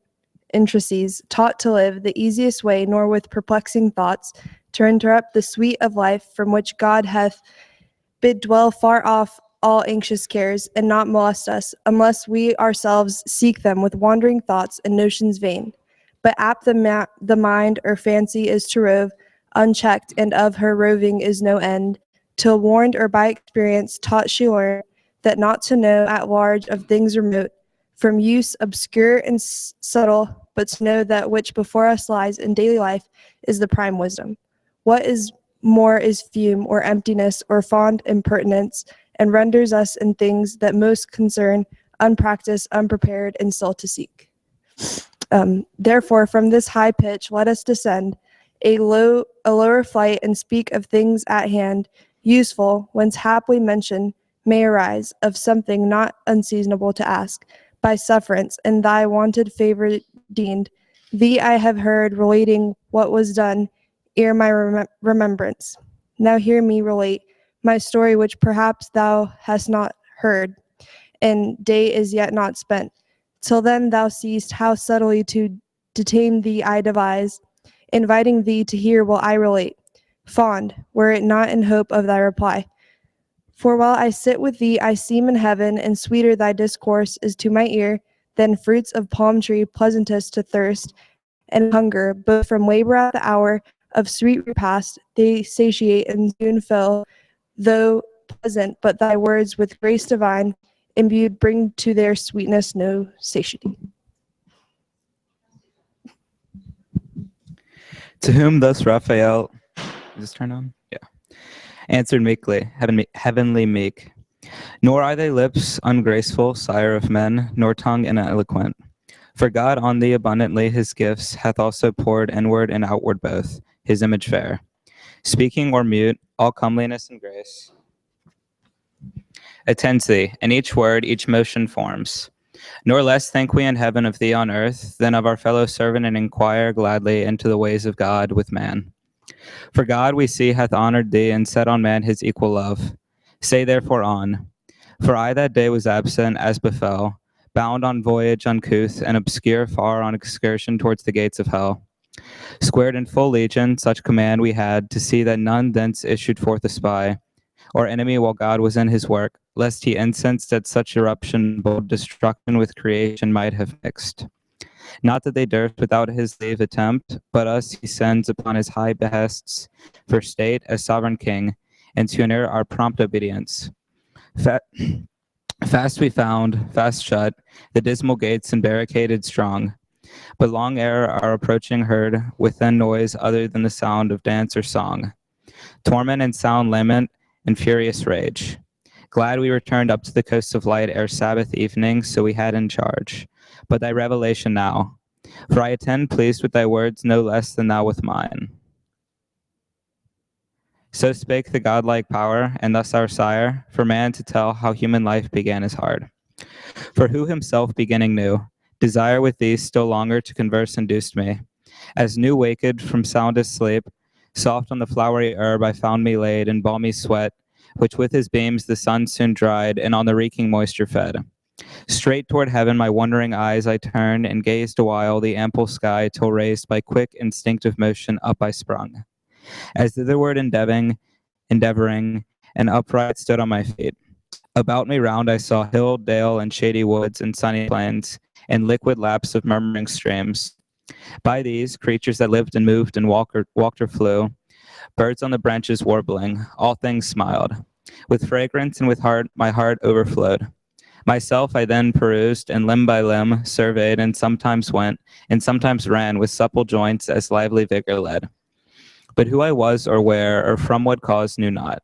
intricacies, taught to live the easiest way, nor with perplexing thoughts to interrupt the sweet of life, from which God hath bid dwell far off all anxious cares, and not molest us, unless we ourselves seek them with wandering thoughts and notions vain. But apt the mind or fancy is to rove unchecked, and of her roving is no end, till warned or by experience taught she learn that not to know at large of things remote, from use obscure and subtle, but to know that which before us lies in daily life is the prime wisdom. What is more is fume or emptiness or fond impertinence, and renders us in things that most concern, unpracticed, unprepared, and still to seek. Therefore, from this high pitch, let us descend a lower flight and speak of things at hand, useful, whence haply mention may arise of something not unseasonable to ask, by sufferance, and thy wonted favor deemed. Thee I have heard relating what was done ere my remembrance. Now hear me relate my story, which perhaps thou hast not heard, and day is yet not spent. Till then thou seest how subtly to detain thee I devise, inviting thee to hear will I relate, fond, were it not in hope of thy reply. For while I sit with thee, I seem in heaven, and sweeter thy discourse is to my ear than fruits of palm tree, pleasantest to thirst and hunger, both from labor at the hour of sweet repast. They satiate and soon fill, though pleasant, but thy words with grace divine imbued bring to their sweetness no satiety. To whom thus Raphael, is this turned on? Yeah. Answered meekly, heavenly meek. Nor are thy lips ungraceful, sire of men, nor tongue ineloquent. For God on thee abundantly his gifts hath also poured inward and outward both, his image fair. Speaking or mute, all comeliness and grace attends thee, and each word, each motion forms. Nor less think we in heaven of thee on earth than of our fellow servant, and inquire gladly into the ways of God with man. For God, we see, hath honored thee, and set on man his equal love. Say therefore on. For I that day was absent, as befell, bound on voyage uncouth, and obscure far on excursion towards the gates of hell. Squared in full legion, such command we had, to see that none thence issued forth a spy, or enemy while God was in his work, lest he incensed at such eruption bold destruction with creation might have mixed. Not that they durst without his leave attempt, but us he sends upon his high behests, for state as sovereign king, and to inherit our prompt obedience. Fast we found, fast shut, the dismal gates and barricaded strong, but long ere our approaching heard within noise other than the sound of dance or song, torment and sound lament and furious rage. Glad we returned up to the coast of light ere Sabbath evening, so we had in charge. But thy revelation now, for I attend pleased with thy words no less than thou with mine. So spake the godlike power, and thus our sire, for man to tell how human life began is hard. For who himself beginning knew, desire with thee still longer to converse induced me. As new waked from soundest sleep, soft on the flowery herb I found me laid in balmy sweat, which with his beams the sun soon dried, and on the reeking moisture fed. Straight toward heaven my wondering eyes I turned, and gazed awhile the ample sky, till raised by quick instinctive motion up I sprung. As thitherward endeavoring, and upright stood on my feet. About me round I saw hill, dale, and shady woods, and sunny plains, and liquid laps of murmuring streams. By these, creatures that lived and moved and walked or flew, birds on the branches warbling, all things smiled. With fragrance and with my heart overflowed. Myself I then perused, and limb by limb surveyed, and sometimes went, and sometimes ran with supple joints as lively vigor led. But who I was, or where, or from what cause knew not.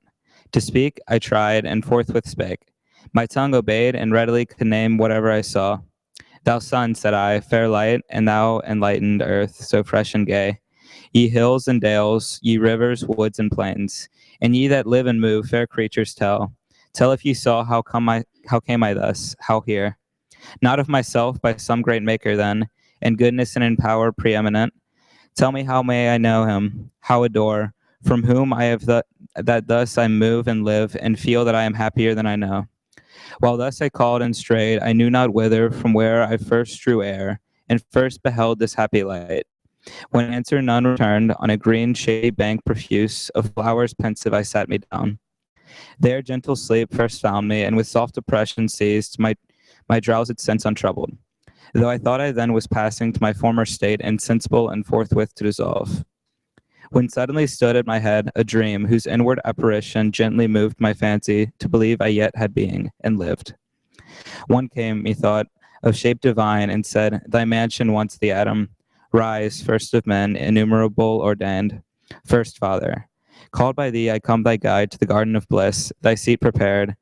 To speak I tried, and forthwith spake. My tongue obeyed, and readily could name whatever I saw. Thou sun, said I, fair light, and thou enlightened earth, so fresh and gay. Ye hills and dales, ye rivers, woods, and plains, and ye that live and move, fair creatures, tell if ye saw how came I thus, how here. Not of myself, by some great maker then, in goodness and in power preeminent, Tell me, how may I know him, how adore, from whom I have that thus I move and live and feel that I am happier than I know. While thus I called and strayed, I knew not whither, from where I first drew air, and first beheld this happy light. When answer none returned, on a green shady bank profuse of flowers pensive I sat me down. There gentle sleep first found me, and with soft depression seized my drowsed sense untroubled. Though I thought I then was passing to my former state, insensible and forthwith to dissolve. When suddenly stood at my head a dream, whose inward apparition gently moved my fancy to believe I yet had being, and lived. One came, methought, of shape divine, and said, Thy mansion once the atom, rise, first of men, innumerable ordained, first Father. Called by thee, I come thy guide to the garden of bliss, thy seat prepared.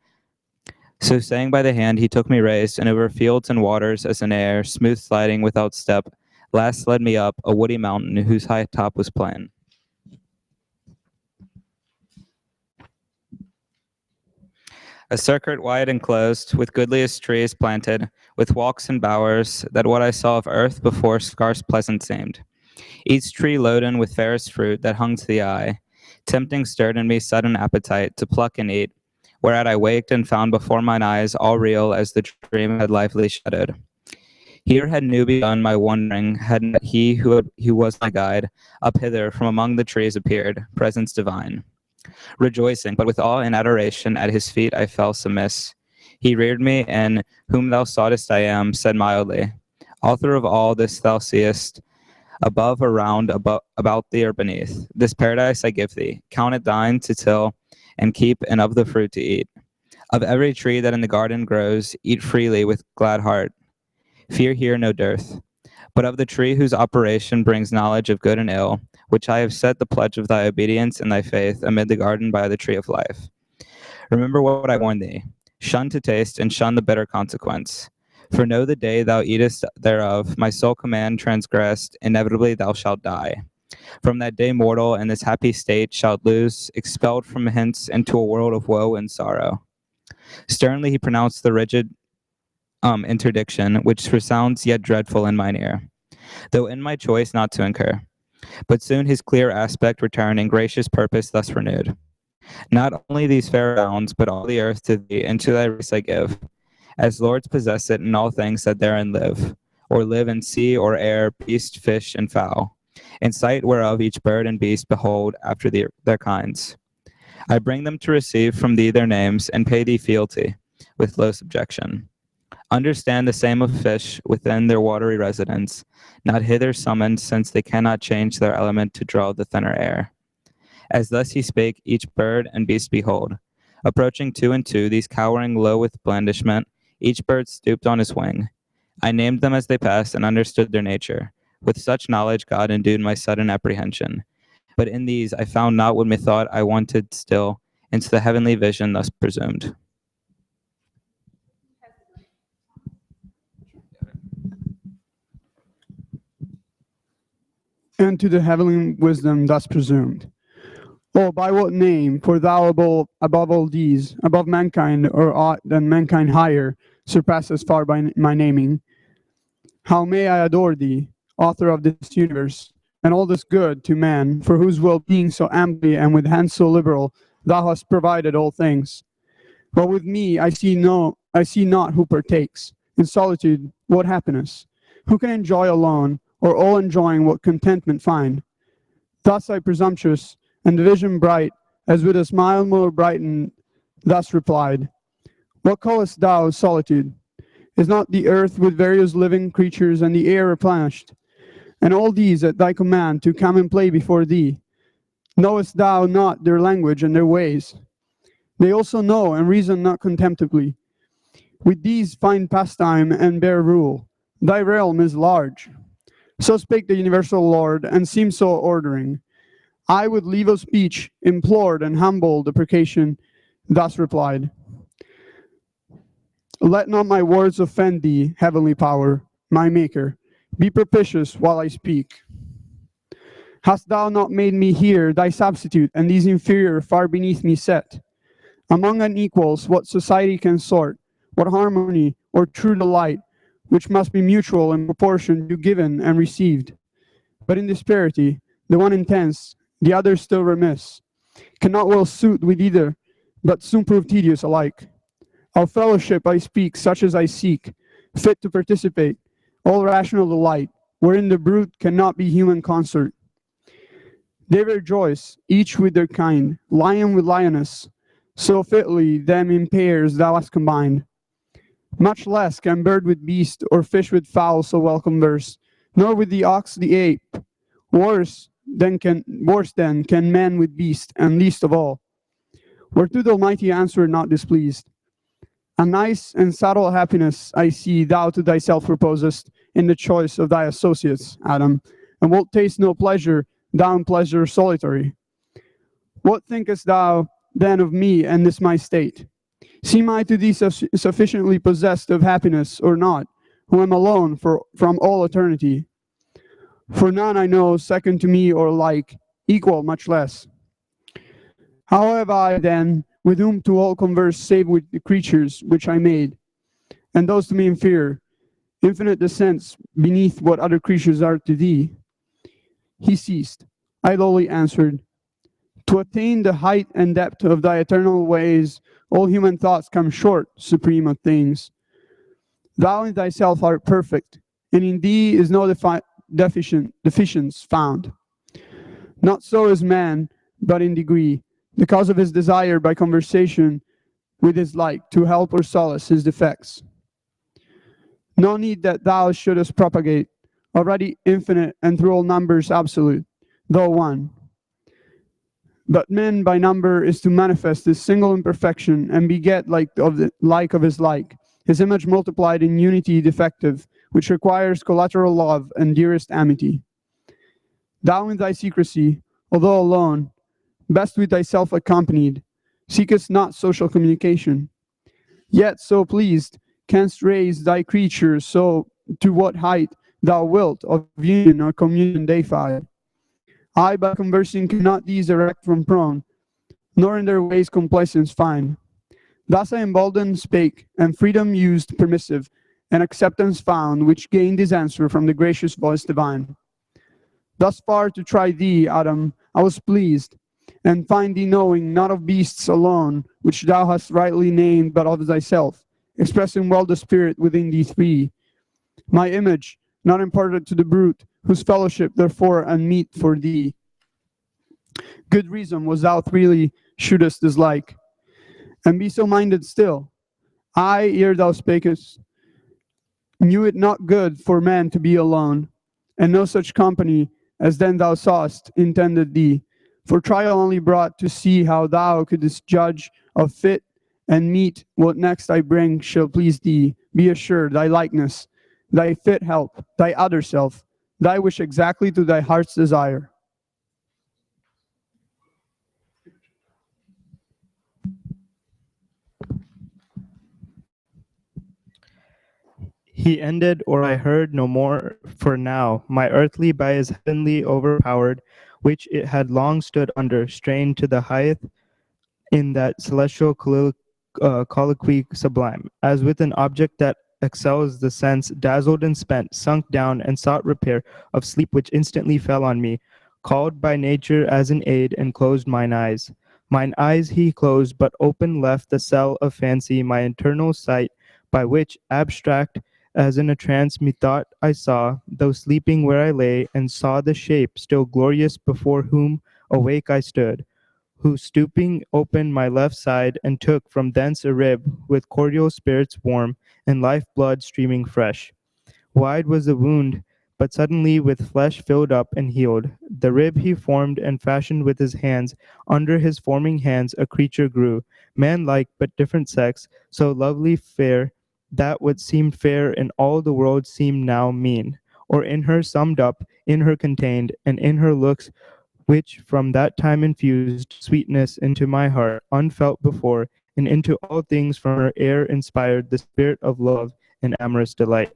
So saying by the hand, he took me raised, and over fields and waters as in air, smooth sliding without step, last led me up a woody mountain whose high top was plain. A circuit wide enclosed, with goodliest trees planted, with walks and bowers, that what I saw of earth before scarce pleasant seemed. Each tree loaden with fairest fruit that hung to the eye, tempting stirred in me sudden appetite to pluck and eat, whereat I waked and found before mine eyes all real as the dream had lively shadowed. Here had new begun my wandering, had not he who was my guide, up hither from among the trees appeared, presence divine. Rejoicing, but with awe and adoration, at his feet I fell submiss. He reared me, and whom thou soughtest I am, said mildly, Author of all this thou seest, above or round about thee or beneath. This paradise I give thee, count it thine to till and keep, and of the fruit to eat. Of every tree that in the garden grows, eat freely with glad heart. Fear here no dearth. But of the tree whose operation brings knowledge of good and ill, which I have set the pledge of thy obedience and thy faith amid the garden by the tree of life. Remember what I warned thee. Shun to taste, and shun the bitter consequence. For know the day thou eatest thereof, my sole command transgressed, inevitably thou shalt die. From that day mortal in this happy state shalt lose, expelled from hence into a world of woe and sorrow. Sternly he pronounced the rigid interdiction, which resounds yet dreadful in mine ear, though in my choice not to incur. But soon his clear aspect returned, and gracious purpose thus renewed. Not only these fair bounds, but all the earth to thee, and to thy race I give, as lords possess it in all things that therein live, or live in sea or air, beast, fish, and fowl, in sight whereof each bird and beast behold after their kinds. I bring them to receive from thee their names, and pay thee fealty, with low subjection. Understand the same of fish within their watery residence, not hither summoned, since they cannot change their element to draw the thinner air. As thus he spake, each bird and beast behold, approaching two and two, these cowering low with blandishment, each bird stooped on his wing. I named them as they passed, and understood their nature. With such knowledge God endued my sudden apprehension. But in these I found not what methought I wanted still, into the heavenly vision thus presumed. And to the heavenly wisdom thus presumed. Oh, by what name, for thou above all these, above mankind, or aught than mankind higher, surpasses far by my naming. How may I adore thee, author of this universe, and all this good to man, for whose well-being so amply and with hands so liberal thou hast provided all things. But with me I see not who partakes. In solitude, what happiness? Who can enjoy alone, or all enjoying what contentment find? Thus I presumptuous, and the vision bright, as with a smile more brightened, thus replied, What callest thou solitude? Is not the earth with various living creatures and the air replenished, and all these at thy command to come and play before thee? Knowest thou not their language and their ways? They also know and reason not contemptibly. With these find pastime and bear rule. Thy realm is large. So spake the universal Lord, and seemed so ordering. I with leave of speech implored and humble deprecation, thus replied, Let not my words offend thee, heavenly power, my maker. Be propitious while I speak. Hast thou not made me here thy substitute, and these inferior far beneath me set? Among unequals, what society can sort, what harmony or true delight, which must be mutual in proportion to given and received? But in disparity, the one intense, the other still remiss, cannot well suit with either, but soon prove tedious alike. Of fellowship I speak, such as I seek, fit to participate, all rational delight, wherein the brute cannot be human concert. They rejoice, each with their kind, lion with lioness, so fitly them in pairs thou hast combined. Much less can bird with beast, or fish with fowl so well converse, nor with the ox the ape. Worse then can man with beast, and least of all. Whereto the Almighty answered not displeased. A nice and subtle happiness I see thou to thyself proposest in the choice of thy associates, Adam, and wilt taste no pleasure, thou in pleasure solitary. What thinkest thou then of me and this my state? Seem I to thee sufficiently possessed of happiness or not, who am alone from all eternity? For none I know second to me or like, equal much less. How have I then, with whom to all converse save with the creatures which I made, and those to me inferior, infinite descents beneath what other creatures are to thee? He ceased. I lowly answered, to attain the height and depth of thy eternal ways, all human thoughts come short, supreme of things. Thou in thyself art perfect, and in thee is no deficience found. Not so is man, but in degree, the cause of his desire by conversation with his like to help or solace his defects. No need that thou shouldest propagate, already infinite and through all numbers absolute, though one. But man by number is to manifest this single imperfection and beget like of his like, his image multiplied in unity defective, which requires collateral love and dearest amity. Thou in thy secrecy, although alone, best with thyself accompanied, seekest not social communication. Yet so pleased, canst raise thy creatures so to what height thou wilt of union or communion deified. I by conversing cannot these erect from prone, nor in their ways complacence find. Thus I emboldened spake, and freedom used permissive, and acceptance found, which gained his answer from the gracious voice divine. Thus far to try thee, Adam, I was pleased, and find thee knowing not of beasts alone, which thou hast rightly named, but of thyself, expressing well the spirit within thee three. My image, not imparted to the brute, whose fellowship therefore unmeet for thee. Good reason was thou freely shouldest dislike, and be so minded still. I, ere thou spakest, knew it not good for man to be alone, and no such company as then thou sawest intended thee. For trial only brought to see how thou couldst judge of fit and meet what next I bring shall please thee. Be assured, thy likeness, thy fit help, thy other self, thy wish exactly to thy heart's desire. He ended, or I heard no more, for now, my earthly by his heavenly overpowered, which it had long stood under, strained to the height in that celestial colloquy sublime, as with an object that excels the sense, dazzled and spent, sunk down and sought repair of sleep which instantly fell on me, called by nature as an aid, and closed mine eyes. Mine eyes he closed, but open left the cell of fancy, my internal sight, by which, abstract as in a trance, methought I saw, though sleeping where I lay, and saw the shape still glorious before whom awake I stood, who stooping opened my left side, and took from thence a rib, with cordial spirits warm, and life blood streaming fresh. Wide was the wound, but suddenly with flesh filled up and healed. The rib he formed and fashioned with his hands. Under his forming hands a creature grew, man-like but different sex, so lovely fair, that what seemed fair in all the world seemed now mean, or in her summed up, in her contained, and in her looks, which from that time infused sweetness into my heart, unfelt before, and into all things from her air inspired the spirit of love and amorous delight.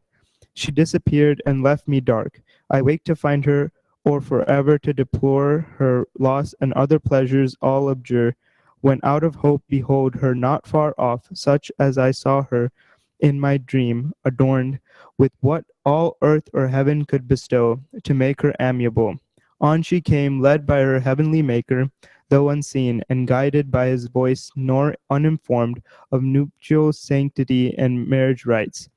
She disappeared and left me dark. I waked to find her, or forever to deplore her loss and other pleasures all abjure, when out of hope behold her not far off, such as I saw her in my dream, adorned with what all earth or heaven could bestow, to make her amiable. On she came, led by her heavenly Maker, though unseen, and guided by his voice, nor uninformed of nuptial sanctity and marriage rites.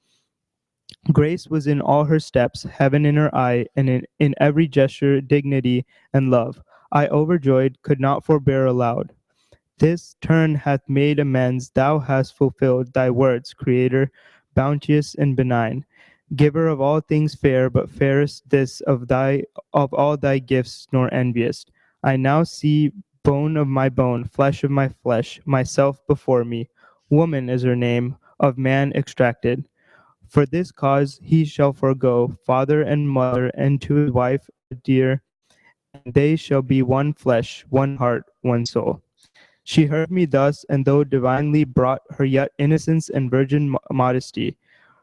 Grace was in all her steps, heaven in her eye, and in every gesture dignity and love. I, overjoyed, could not forbear aloud. This turn hath made amends, thou hast fulfilled thy words, Creator, bounteous and benign, giver of all things fair, but fairest this of all thy gifts, nor envious. I now see bone of my bone, flesh of my flesh, myself before me. Woman is her name, of man extracted. For this cause he shall forego father and mother, and to his wife dear, and they shall be one flesh, one heart, one soul. She heard me thus, and though divinely brought, her yet innocence and virgin modesty,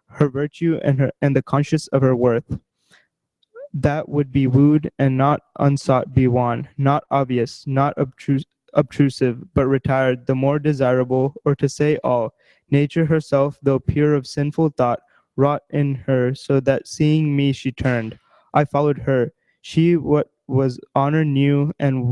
her virtue and the conscious of her worth, that would be wooed and not unsought be won, not obvious, not obtrusive, but retired, the more desirable, or to say all, nature herself, though pure of sinful thought, wrought in her, so that seeing me she turned. I followed her. She what was honor knew, and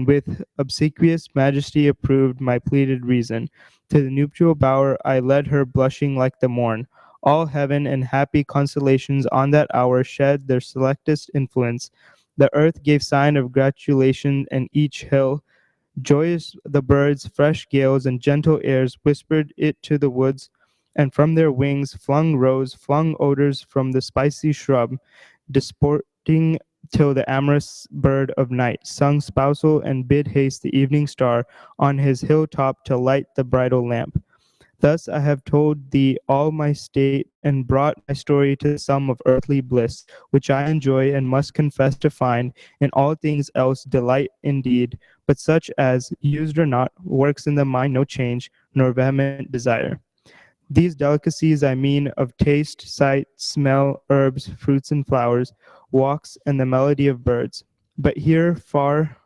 with obsequious majesty approved my pleaded reason. To the nuptial bower I led her, blushing like the morn. All heaven and happy constellations on that hour shed their selectest influence. The earth gave sign of gratulation, and each hill, joyous the birds, fresh gales, and gentle airs whispered it to the woods, and from their wings flung rose, flung odors from the spicy shrub, disporting till the amorous bird of night sung spousal and bid haste the evening star on his hilltop to light the bridal lamp. Thus I have told thee all my state, and brought my story to the sum of earthly bliss, which I enjoy and must confess to find in all things else delight indeed, but such as, used or not, works in the mind no change, nor vehement desire. These delicacies I mean of taste, sight, smell, herbs, fruits and flowers, walks, and the melody of birds. But here far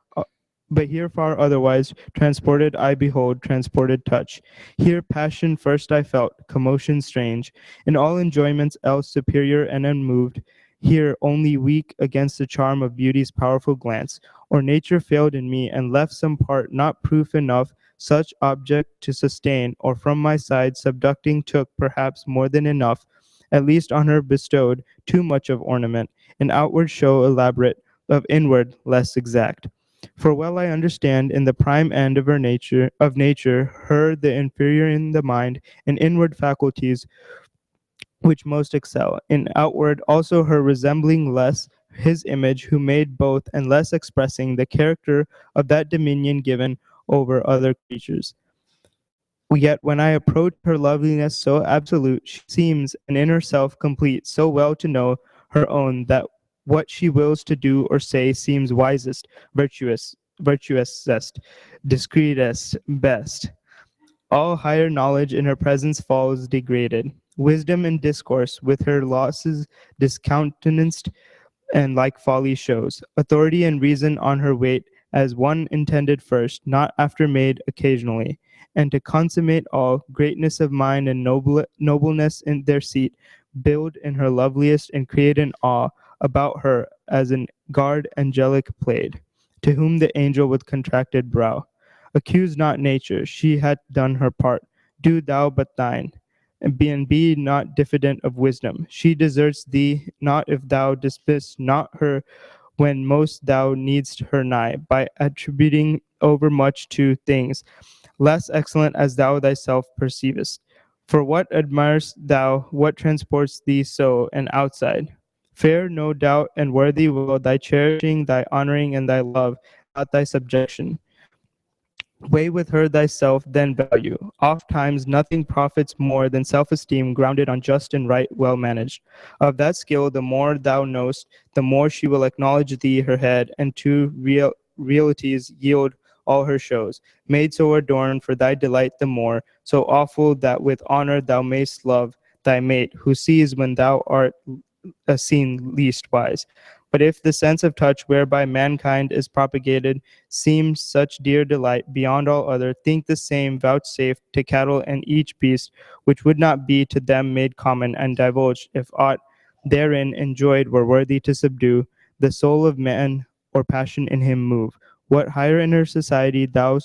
otherwise, transported I behold, transported touch. Here passion first I felt, commotion strange. In all enjoyments else superior and unmoved, here only weak against the charm of beauty's powerful glance. Or nature failed in me, and left some part not proof enough such object to sustain, or from my side subducting took perhaps more than enough, at least on her bestowed too much of ornament, an outward show elaborate, of inward less exact. For well I understand in the prime end of nature, her the inferior in the mind and inward faculties which most excel. In outward also her resembling less his image who made both, and less expressing the character of that dominion given over other creatures. Yet when I approach her loveliness so absolute, she seems an inner self complete, so well to know her own that what she wills to do or say seems wisest, virtuousest, discreetest, best. All higher knowledge in her presence falls degraded. Wisdom in discourse with her losses discountenanced, and like folly shows. Authority and reason on her weight, as one intended first, not after made occasionally. And to consummate all, greatness of mind and nobleness in their seat, build in her loveliest and create an awe about her as an guard angelic played, to whom the angel with contracted brow. Accuse not nature, she hath done her part. Do thou but thine, and be not diffident of wisdom. She deserts thee not if thou dismiss not her when most thou needst her nigh, by attributing overmuch to things less excellent as thou thyself perceivest. For what admirest thou, what transports thee so, and outside? Fair, no doubt, and worthy will thy cherishing, thy honoring, and thy love, not thy subjection. Weigh with her thyself, then value. Oft times nothing profits more than self-esteem grounded on just and right, well managed. Of that skill, the more thou knowest, the more she will acknowledge thee her head, and to realities yield all her shows, made so adorned for thy delight the more, so awful that with honor thou mayst love thy mate, who sees when thou art seen least wise. But if the sense of touch whereby mankind is propagated seems such dear delight beyond all other, think the same vouchsafed to cattle and each beast, which would not be to them made common and divulged, if aught therein enjoyed were worthy to subdue the soul of man or passion in him move. What higher inner society thou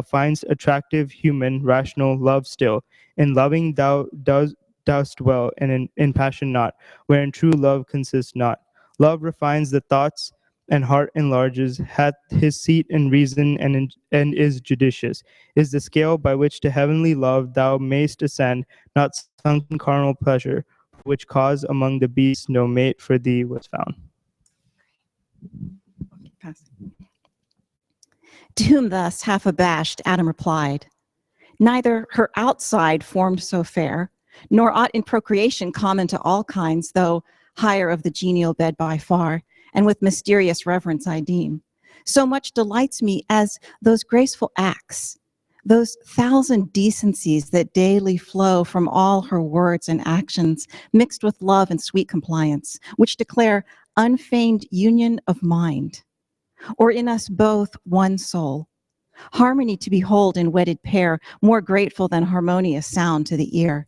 findst attractive, human, rational, love still. In loving thou dost dwell, and in passion not, wherein true love consists not. Love refines the thoughts, and heart enlarges, hath his seat in reason, and is judicious. Is the scale by which to heavenly love thou mayst ascend, not sunk in carnal pleasure, for which cause among the beasts no mate for thee was found. To whom thus, half abashed, Adam replied, neither her outside formed so fair, nor aught in procreation common to all kinds, though higher of the genial bed by far, and with mysterious reverence I deem. So much delights me as those graceful acts, those thousand decencies that daily flow from all her words and actions, mixed with love and sweet compliance, which declare unfeigned union of mind, or in us both one soul. Harmony to behold in wedded pair, more grateful than harmonious sound to the ear.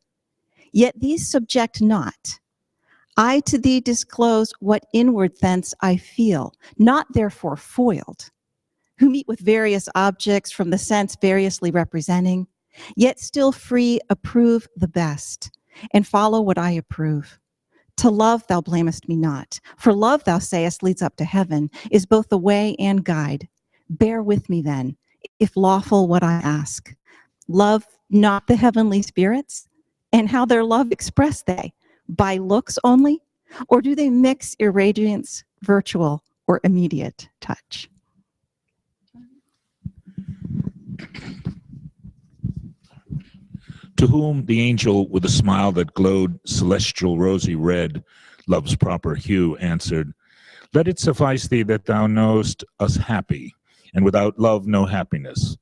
Yet these subject not. I to thee disclose what inward thence I feel, not therefore foiled, who meet with various objects from the sense variously representing, yet still free approve the best, and follow what I approve. To love thou blamest me not, for love thou sayest leads up to heaven, is both the way and guide. Bear with me then, if lawful what I ask. Love not the heavenly spirits? And how their love express they? By looks only? Or do they mix irradiance, virtual, or immediate touch? To whom the angel, with a smile that glowed celestial rosy red, love's proper hue, answered, let it suffice thee that thou knowest us happy, and without love no happiness.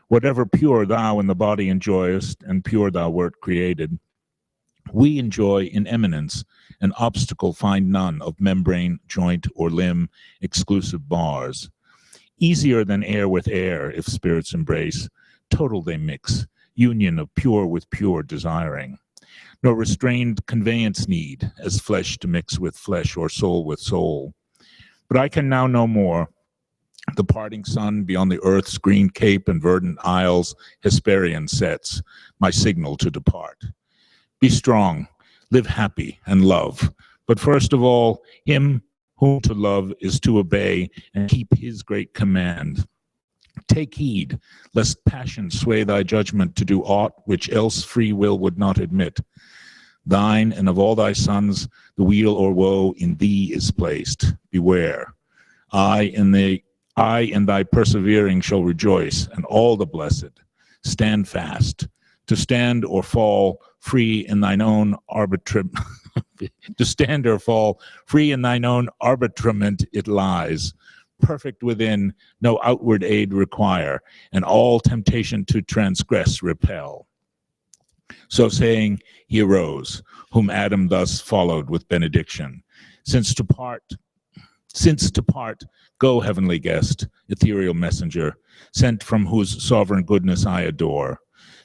Whatever pure thou in the body enjoyest, and pure thou wert created, we enjoy in eminence, an obstacle find none of membrane, joint, or limb, exclusive bars. Easier than air with air, if spirits embrace, total they mix, union of pure with pure desiring. Nor restrained conveyance need, as flesh to mix with flesh, or soul with soul. But I can now no more. The parting sun beyond the earth's green cape and verdant isles, Hesperian sets, my signal to depart. Be strong, live happy, and love. But first of all, him whom to love is to obey and keep his great command. Take heed, lest passion sway thy judgment to do aught which else free will would not admit. Thine and of all thy sons, the weal or woe in thee is placed. Beware. I in thy persevering shall rejoice, and all the blessed. Stand fast. To stand or fall free in thine own to stand or fall free in thine own arbitrament it lies. Perfect within, no outward aid require, and all temptation to transgress repel. So saying, he arose, whom Adam thus followed with benediction. Since to part, go, heavenly guest, ethereal messenger, sent from whose sovereign goodness I adore.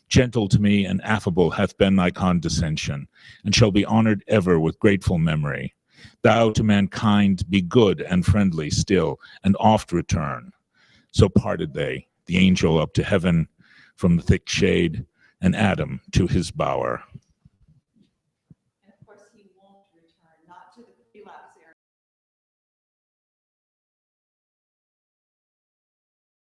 Gentle to me and affable hath been thy condescension, and shall be honored ever with grateful memory. Thou to mankind be good and friendly still, and oft return. So parted they, the angel up to heaven from the thick shade, and Adam to his bower.